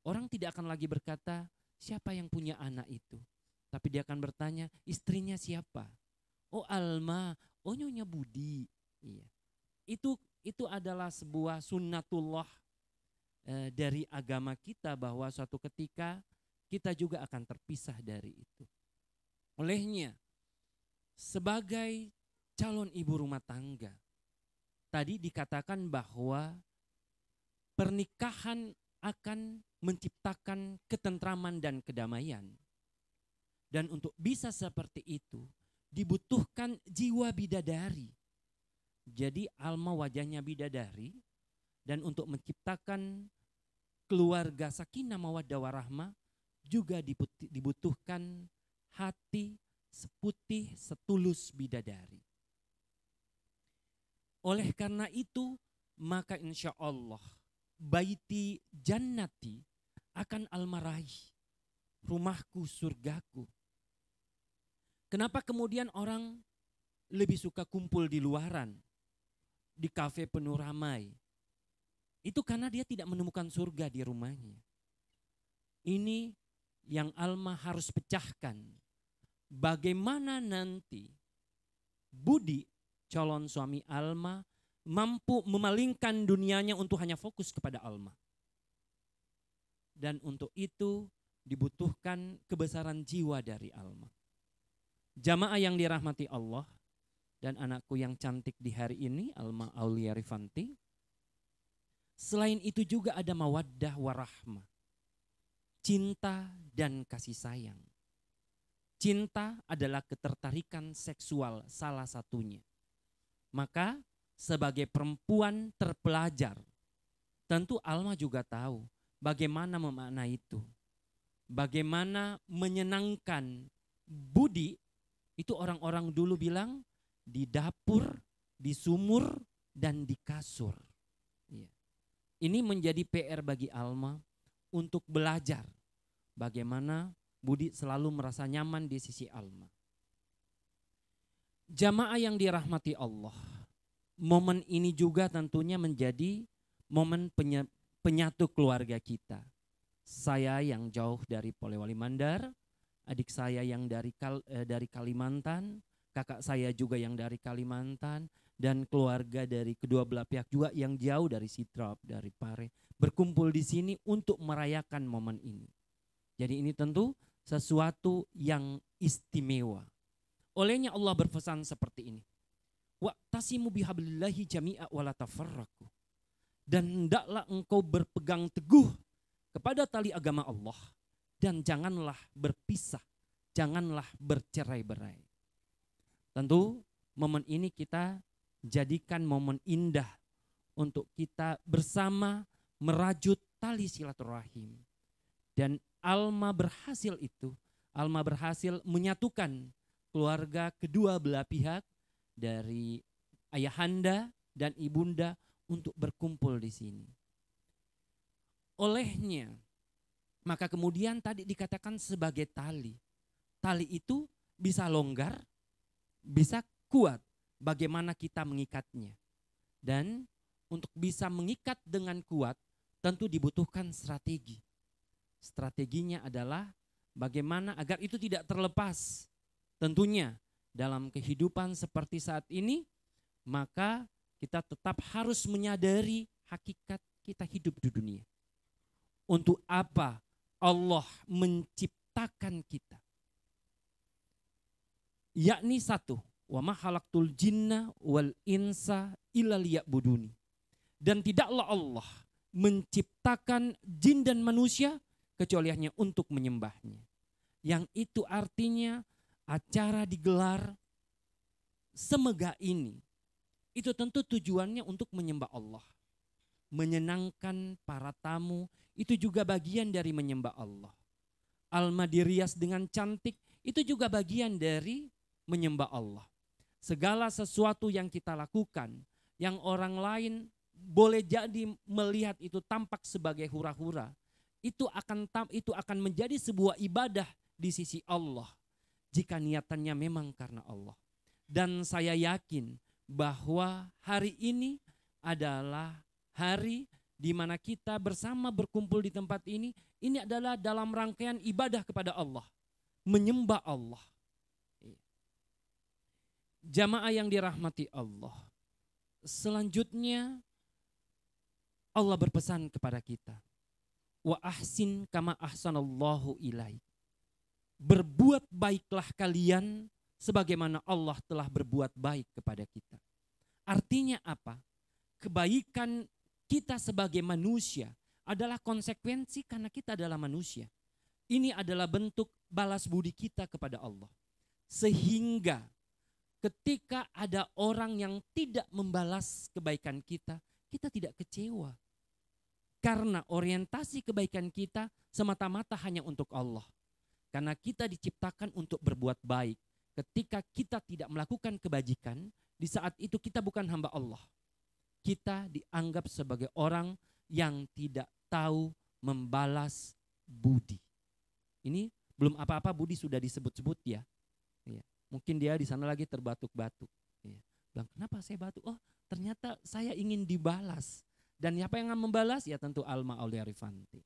S7: Orang tidak akan lagi berkata, siapa yang punya anak itu? Tapi dia akan bertanya, istrinya siapa? Oh Alma, oh Nyonya Budi. Iya. Itu adalah sebuah sunnatullah dari agama kita, bahwa suatu ketika kita juga akan terpisah dari itu. Olehnya, sebagai calon ibu rumah tangga, tadi dikatakan bahwa pernikahan akan menciptakan ketentraman dan kedamaian. Dan untuk bisa seperti itu, dibutuhkan jiwa bidadari. Jadi Alma wajahnya bidadari, dan untuk menciptakan keluarga sakinah mawaddah warahmah juga dibutuhkan hati seputih setulus bidadari. Oleh karena itu, maka insya Allah baiti jannati akan Alma raih, rumahku surgaku. Kenapa kemudian orang lebih suka kumpul di luaran, di kafe penuh ramai? Itu karena dia tidak menemukan surga di rumahnya. Ini yang Alma harus pecahkan. Bagaimana nanti Budi, calon suami Alma, mampu memalingkan dunianya untuk hanya fokus kepada Alma. Dan untuk itu dibutuhkan kebesaran jiwa dari Alma. Jamaah yang dirahmati Allah dan anakku yang cantik di hari ini, Alma Aulia Rifanti. Selain itu juga ada mawaddah warahmah, cinta dan kasih sayang. Cinta adalah ketertarikan seksual salah satunya. Maka sebagai perempuan terpelajar, tentu Alma juga tahu bagaimana memaknai itu. Bagaimana menyenangkan Budi, itu orang-orang dulu bilang di dapur, di sumur, dan di kasur. Ini menjadi PR bagi Alma untuk belajar bagaimana Budi selalu merasa nyaman di sisi Alma. Jamaah yang dirahmati Allah, momen ini juga tentunya menjadi momen penyatu keluarga kita. Saya yang jauh dari Polewali Mandar, adik saya yang dari Kalimantan, kakak saya juga yang dari Kalimantan, dan keluarga dari kedua belah pihak juga yang jauh dari Sidrap, dari Pare, berkumpul di sini untuk merayakan momen ini. Jadi ini tentu sesuatu yang istimewa. Olehnya Allah berpesan seperti ini. Wa'tasimu bihablillahi jami'a wa la tafarraqu. Dan hendaklah engkau berpegang teguh kepada tali agama Allah dan janganlah berpisah, janganlah bercerai-berai. Tentu momen ini kita jadikan momen indah untuk kita bersama merajut tali silaturahim. Dan Alma berhasil itu, Alma berhasil menyatukan keluarga kedua belah pihak dari ayahanda dan ibunda untuk berkumpul di sini. Olehnya, maka kemudian tadi dikatakan sebagai tali. Tali itu bisa longgar, bisa kuat. Bagaimana kita mengikatnya. Dan untuk bisa mengikat dengan kuat tentu dibutuhkan strategi. Strateginya adalah bagaimana agar itu tidak terlepas. Tentunya dalam kehidupan seperti saat ini, maka kita tetap harus menyadari hakikat kita hidup di dunia. Untuk apa Allah menciptakan kita? Yakni satu, wa ma khalaqtul jinna wal insa illa liya'buduni. Dan tidaklah Allah menciptakan jin dan manusia kecuali hanya untuk menyembahnya. Yang itu artinya acara digelar semegah ini, itu tentu tujuannya untuk menyembah Allah. Menyenangkan para tamu, itu juga bagian dari menyembah Allah. Alma dirias dengan cantik, itu juga bagian dari menyembah Allah. Segala sesuatu yang kita lakukan, yang orang lain boleh jadi melihat itu tampak sebagai hura-hura, itu akan menjadi sebuah ibadah di sisi Allah jika niatannya memang karena Allah. Dan saya yakin bahwa hari ini adalah hari di mana kita bersama berkumpul di tempat ini adalah dalam rangkaian ibadah kepada Allah, menyembah Allah. Jamaah yang dirahmati Allah, selanjutnya Allah berpesan kepada kita, wa ahsin kama ahsanallahu ilaik. Berbuat baiklah kalian sebagaimana Allah telah berbuat baik kepada kita. Artinya apa? Kebaikan kita sebagai manusia adalah konsekuensi karena kita adalah manusia. Ini adalah bentuk balas budi kita kepada Allah. Sehingga ketika ada orang yang tidak membalas kebaikan kita, kita tidak kecewa. Karena orientasi kebaikan kita semata-mata hanya untuk Allah. Karena kita diciptakan untuk berbuat baik. Ketika kita tidak melakukan kebajikan, di saat itu kita bukan hamba Allah. Kita dianggap sebagai orang yang tidak tahu membalas budi. Ini belum apa-apa budi sudah disebut-sebut ya. Mungkin dia di sana lagi terbatuk-batuk. Bilang, kenapa saya batuk? Oh, ternyata saya ingin dibalas. Dan siapa yang akan membalas? Ya tentu Alma Aulia Rifanti.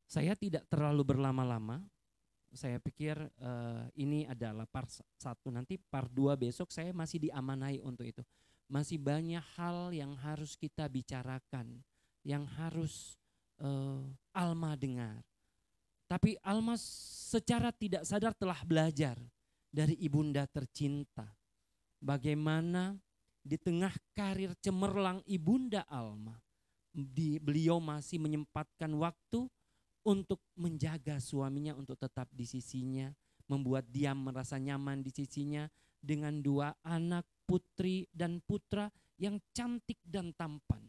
S7: Saya tidak terlalu berlama-lama. Saya pikir ini adalah part 1. Nanti part 2 besok saya masih diamanai untuk itu. Masih banyak hal yang harus kita bicarakan. Yang harus Alma dengar. Tapi Alma secara tidak sadar telah belajar dari ibunda tercinta. Bagaimana di tengah karir cemerlang ibunda Alma, beliau masih menyempatkan waktu untuk menjaga suaminya untuk tetap di sisinya, membuat dia merasa nyaman di sisinya dengan 2 anak putri dan putra yang cantik dan tampan.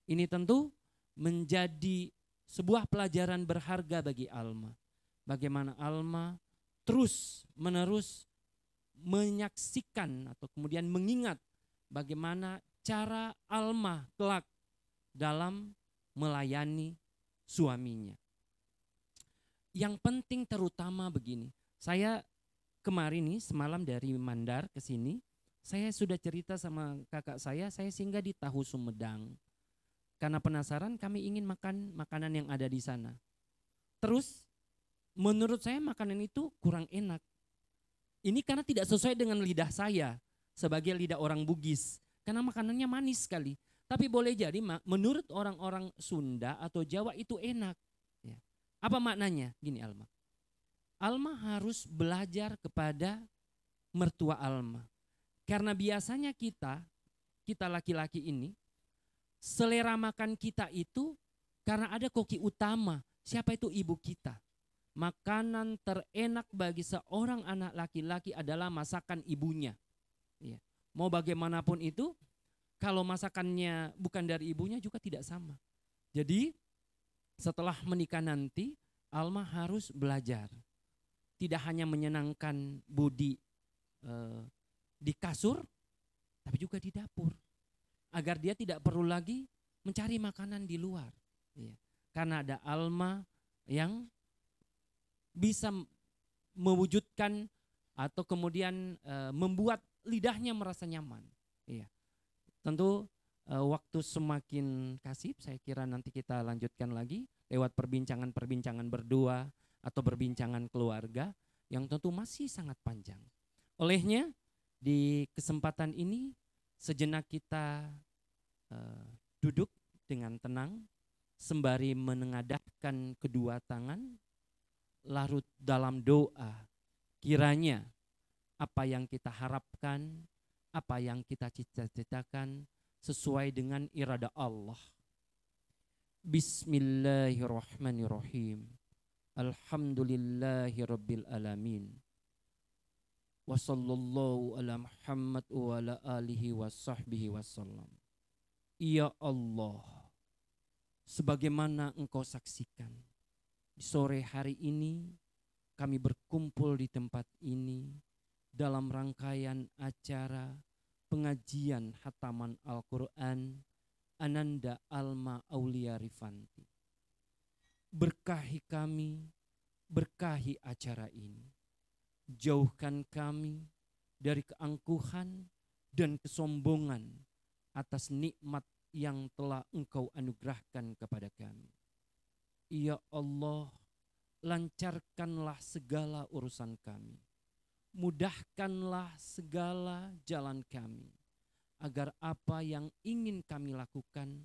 S7: Ini tentu menjadi sebuah pelajaran berharga bagi Alma. Bagaimana Alma terus menerus menyaksikan atau kemudian mengingat bagaimana cara Alma kelak dalam melayani suaminya. Yang penting terutama begini, saya kemarin nih semalam dari Mandar ke sini, saya sudah cerita sama kakak saya singgah di Tahu Sumedang. Karena penasaran kami ingin makan makanan yang ada di sana. Terus menurut saya makanan itu kurang enak. Ini karena tidak sesuai dengan lidah saya sebagai lidah orang Bugis. Karena makanannya manis sekali. Tapi boleh jadi menurut orang-orang Sunda atau Jawa itu enak. Ya. Apa maknanya? Gini Alma. Alma harus belajar kepada mertua Alma. Karena biasanya kita laki-laki ini, selera makan kita itu karena ada koki utama. Siapa itu? Ibu kita. Makanan terenak bagi seorang anak laki-laki adalah masakan ibunya. Ya. Mau bagaimanapun itu, kalau masakannya bukan dari ibunya juga tidak sama. Jadi setelah menikah nanti, Alma harus belajar. Tidak hanya menyenangkan budi di kasur, tapi juga di dapur. Agar dia tidak perlu lagi mencari makanan di luar. Ya. Karena ada Alma yang bisa mewujudkan atau kemudian membuat lidahnya merasa nyaman. Iya. Tentu Waktu semakin kasib, saya kira nanti kita lanjutkan lagi lewat perbincangan-perbincangan berdua atau perbincangan keluarga yang tentu masih sangat panjang. Olehnya di kesempatan ini sejenak kita duduk dengan tenang sembari menengadahkan kedua tangan, larut dalam doa. Kiranya apa yang kita harapkan, apa yang kita cita-citakan sesuai dengan irada Allah. Bismillahirrahmanirrahim. Alhamdulillahirabbil alamin. Wa sallallahu ala Muhammad wa ala alihi wa sahbihi wasallam. Ya Allah, sebagaimana Engkau saksikan, di sore hari ini kami berkumpul di tempat ini dalam rangkaian acara pengajian hataman Al-Quran Ananda Alma Aulia Rifanti. Berkahi kami, berkahi acara ini. Jauhkan kami dari keangkuhan dan kesombongan atas nikmat yang telah Engkau anugerahkan kepada kami. Ya Allah, lancarkanlah segala urusan kami. Mudahkanlah segala jalan kami, agar apa yang ingin kami lakukan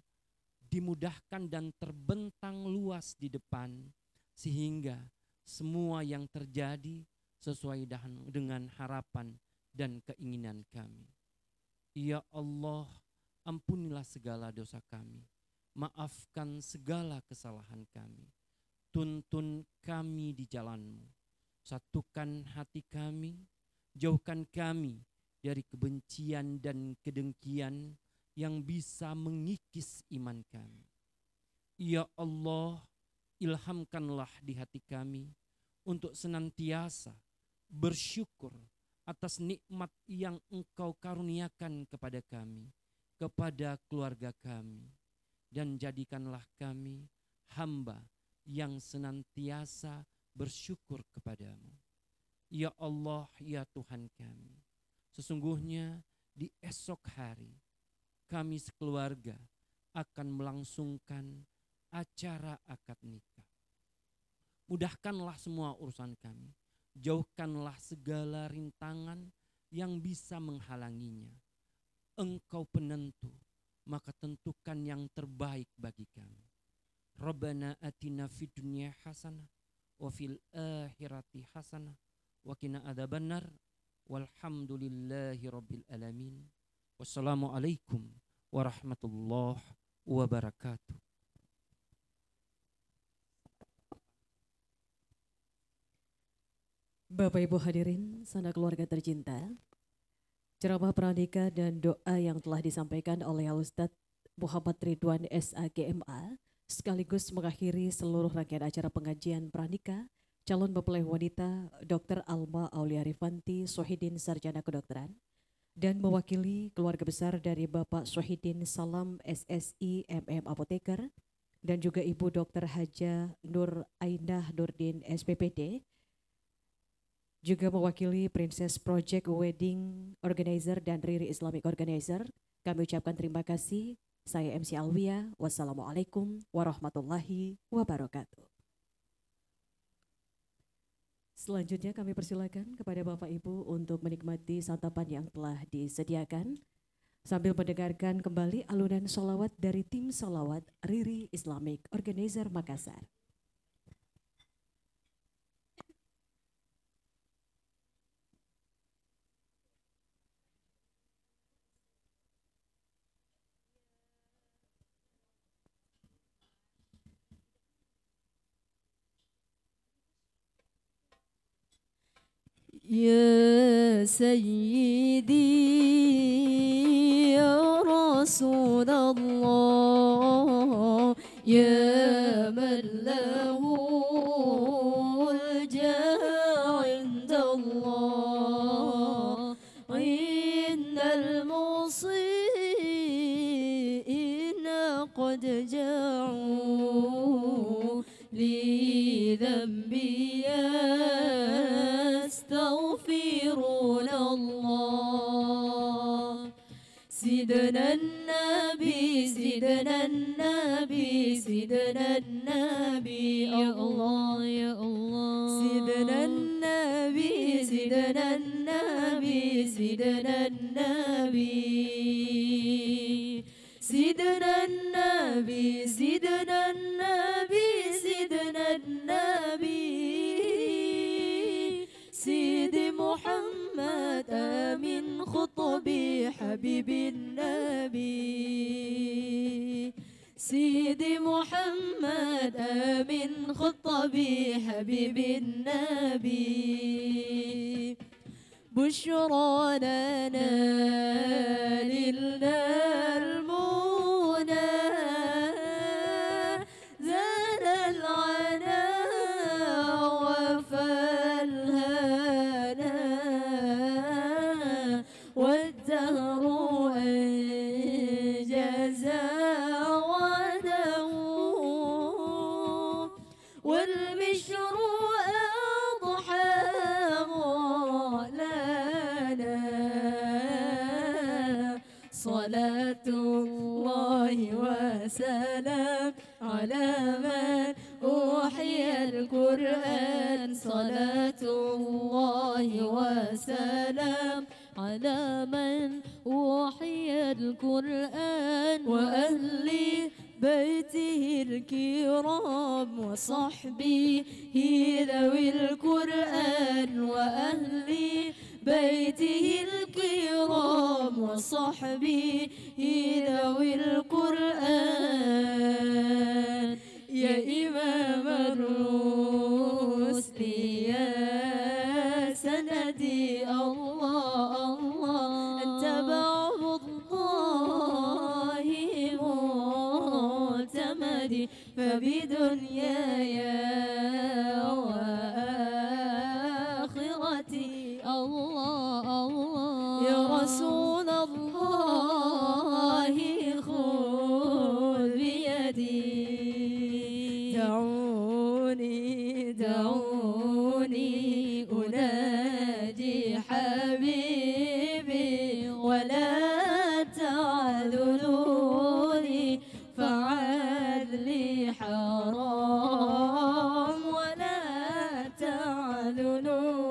S7: dimudahkan dan terbentang luas di depan, sehingga semua yang terjadi sesuai dengan harapan dan keinginan kami. Ya Allah, ampunilah segala dosa kami, maafkan segala kesalahan kami, tuntun kami di jalan-Mu. Satukan hati kami, jauhkan kami dari kebencian dan kedengkian yang bisa mengikis iman kami. Ya Allah, ilhamkanlah di hati kami untuk senantiasa bersyukur atas nikmat yang Engkau karuniakan kepada kami, kepada keluarga kami, dan jadikanlah kami hamba yang senantiasa bersyukur kepadamu. Ya Allah, ya Tuhan kami, sesungguhnya di esok hari kami sekeluarga akan melangsungkan acara akad nikah. Mudahkanlah semua urusan kami, jauhkanlah segala rintangan yang bisa menghalanginya. Engkau penentu, maka tentukan yang terbaik bagi kami. Rabbana atina fid dunya hasanah wa fil akhirati hasanah wa qina adzabannar walhamdulillahi rabbil alamin. Wassalamualaikum warahmatullahi wabarakatuh.
S1: Bapak Ibu hadirin, sanak keluarga tercinta, ceramah pranikah dan doa yang telah disampaikan oleh Al-Ustadz Muhammad Ridwan SAGMA sekaligus mengakhiri seluruh rangkaian acara pengajian pranikah calon mempelai wanita Dr. Alma Aulia Rifanti Sohidin Sarjana Kedokteran dan mewakili keluarga besar dari Bapak Sohidin Salam SSI MM Apoteker dan juga Ibu Dr. Haja Nur Ainah Nurdin SPPD, juga mewakili Princess Project Wedding Organizer dan Riri Islamic Organizer. Kami ucapkan terima kasih. Saya MC Alwia. Wassalamualaikum warahmatullahi wabarakatuh. Selanjutnya kami persilakan kepada Bapak Ibu untuk menikmati santapan yang telah disediakan sambil mendengarkan kembali alunan sholawat dari tim sholawat Riri Islamic Organizer Makassar.
S6: يا سيدي يا رسول الله يا من له الجاه عند الله إن المصيبين قد جاءوا لذنبي يستغفرون الله سيدنا النبي سيدنا النبي سيدنا النبي يا الله يا الله سيدنا النبي سيدنا النبي سيدنا النبي سيدنا النبي سيدنا النبي سيدنا النبي سيدي محمد آمين خطبي حبيب النبي سيدي محمد آمين خطبي حبيب النبي بشرى لنا لله المنى زال العنا وفالهنا والدهر أنجز وعده والبشر أضحى لنا صلاة الله وسلام على من أوحي القرآن صلاة الله وسلام على من أوحي القرآن وأهل بيته الكرام وصحبه ذوي القرآن وأهل بيته الكرام وصحبه ذوي القرآن يا إمام الرسل يا سندي الله الله أنت باب الله معتمدي فبدنياي وآخرتي الله الله يا رسول الله خذ بيدي دعوني أناجي حبيبي ولا تعذلوني فعدلي حرام ولا تعذلوني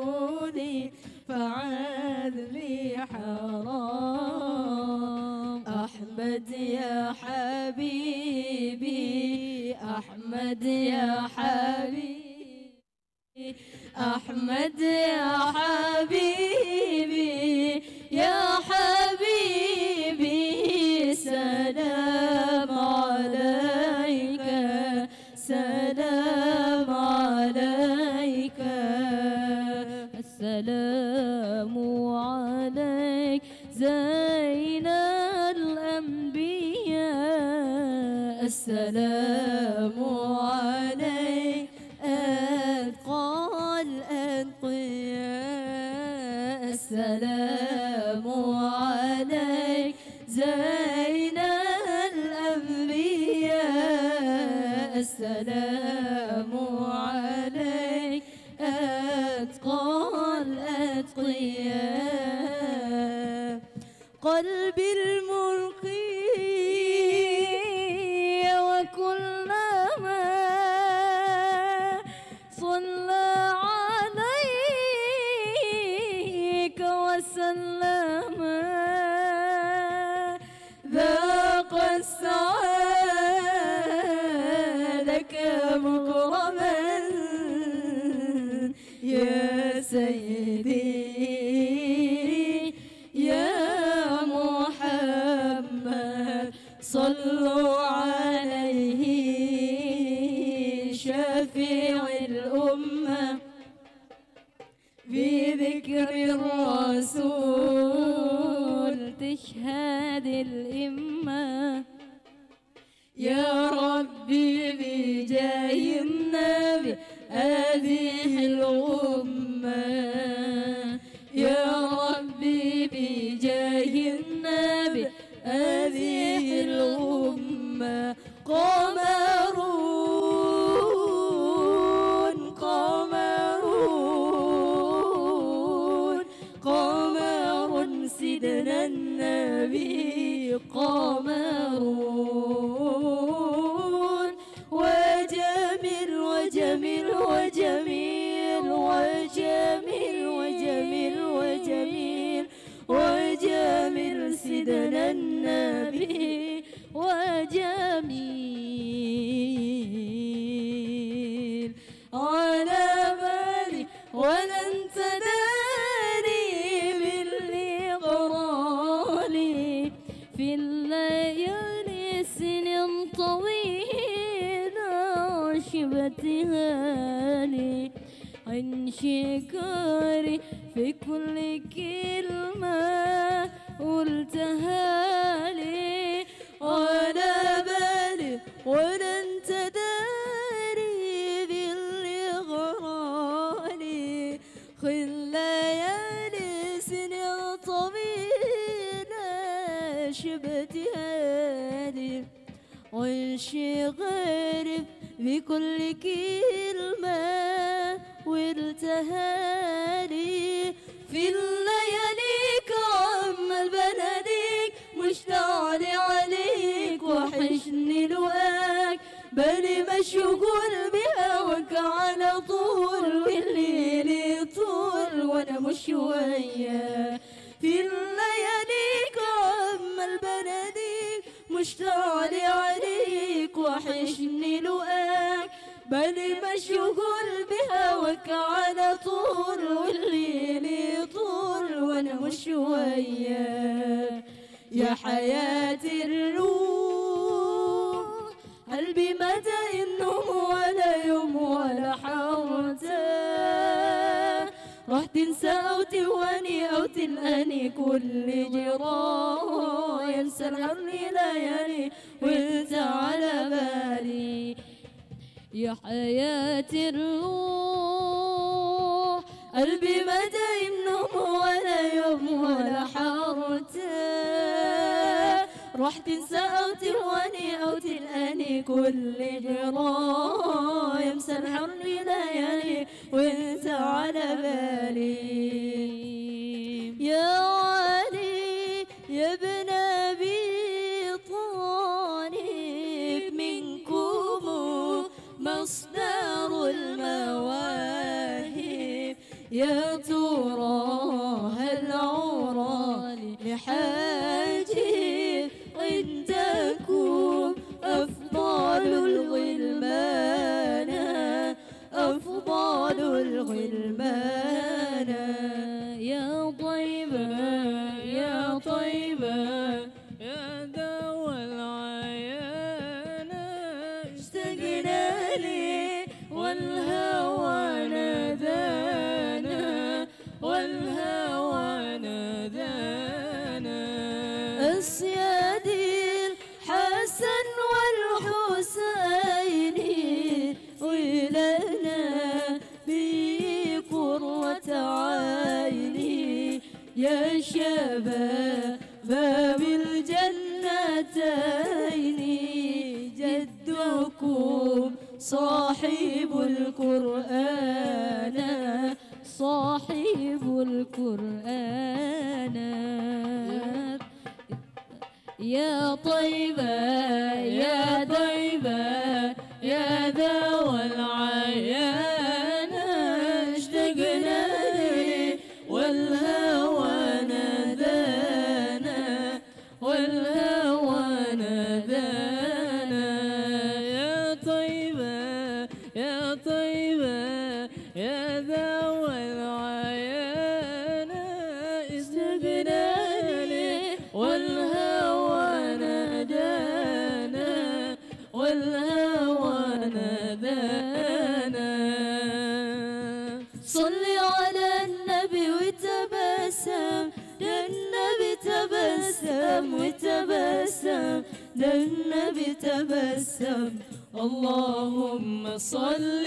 S6: فعدلي حرام أحمد يا حبيبي أحمد يا حبيبي أحمد يا حبيبي يا حبيبي سلام عليك سلام عليك السلام عليك زين الأنبياء السلام عليك أتقى الأتقياء السلام عليك زين الأنبياء السلام عليك أتقى الأتقياء قلبي الملقي وكلما صلى عليك وسلم ذاق السعادة مكرما يا سيدي يا محمد صلوا عليه شفيع الأمة في ذكر الرسول تشهد الإمة يا ربي بجاه النبي هذه الأمة يا ربي بجاه النبي هذه الأمة قمرون قمرون قمر سيدنا النبي قمر وجميل وجميل وجميل وجميل وجميل وجميل وجميل سيدنا النبي وجميل على بالي ولا انت داري باللي غرالي في الليالي سنين طويلة شبتها لي عن شكاري في كل كلمة قلتها لي على بالي ولا انت داري باللي غرالي خل ليالي سنين طويلة شبتها لي وانشي غريب بكل كلمة والتهالي في اللياليك عمال بناديك مشتاق عليك وحشني لقاك بالي مشغول بهواك على طول والليل طول وانا مش وياك في اللياليك عمال بناديك مشتاق عليك وحشني لقاك بالي مشغول بهواك على طول والليل طول وانا مش وياك يا حياة الروح قلبي مدى النوم ولا يوم ولا حوته راح تنسى أو تواني أو تلقاني كل جراح ينسى الحر ليالي وانت على بالي يا حياة الروح قلبي مدى النوم ولا يوم ولا حارته راح تنسى أو تهواني أو تلقاني كل جراح يمسى الحر ليالي وانت على بالي يا علي يا ابن أبي طالب منكم مصدر المواهب يا ترى هل عرى لحاجب عندكم أفضل الغلمان أفضل الغلمان يا طيبة يا طيبة يا دوا العيان اشتقنا لي والهوى نادانا والهوى نادانا السيادي الحسن والحسين ولنا بقرة عيني يا شباب بالجنتين جدكم صاحب القرآن صاحب القرآن يا طيبة يا طيبة يا ذوى العيان اشتقنا لي والهوى نادانا والهوى نادانا يا طيبة يا طيبة يا ذوى العيان اشتقنا لي والهوى نادانا والهوى نادانا صل على النبي وتبسم ده النبي تبسم وتبسم ده النبي تبسم اللهم صل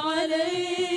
S6: عليه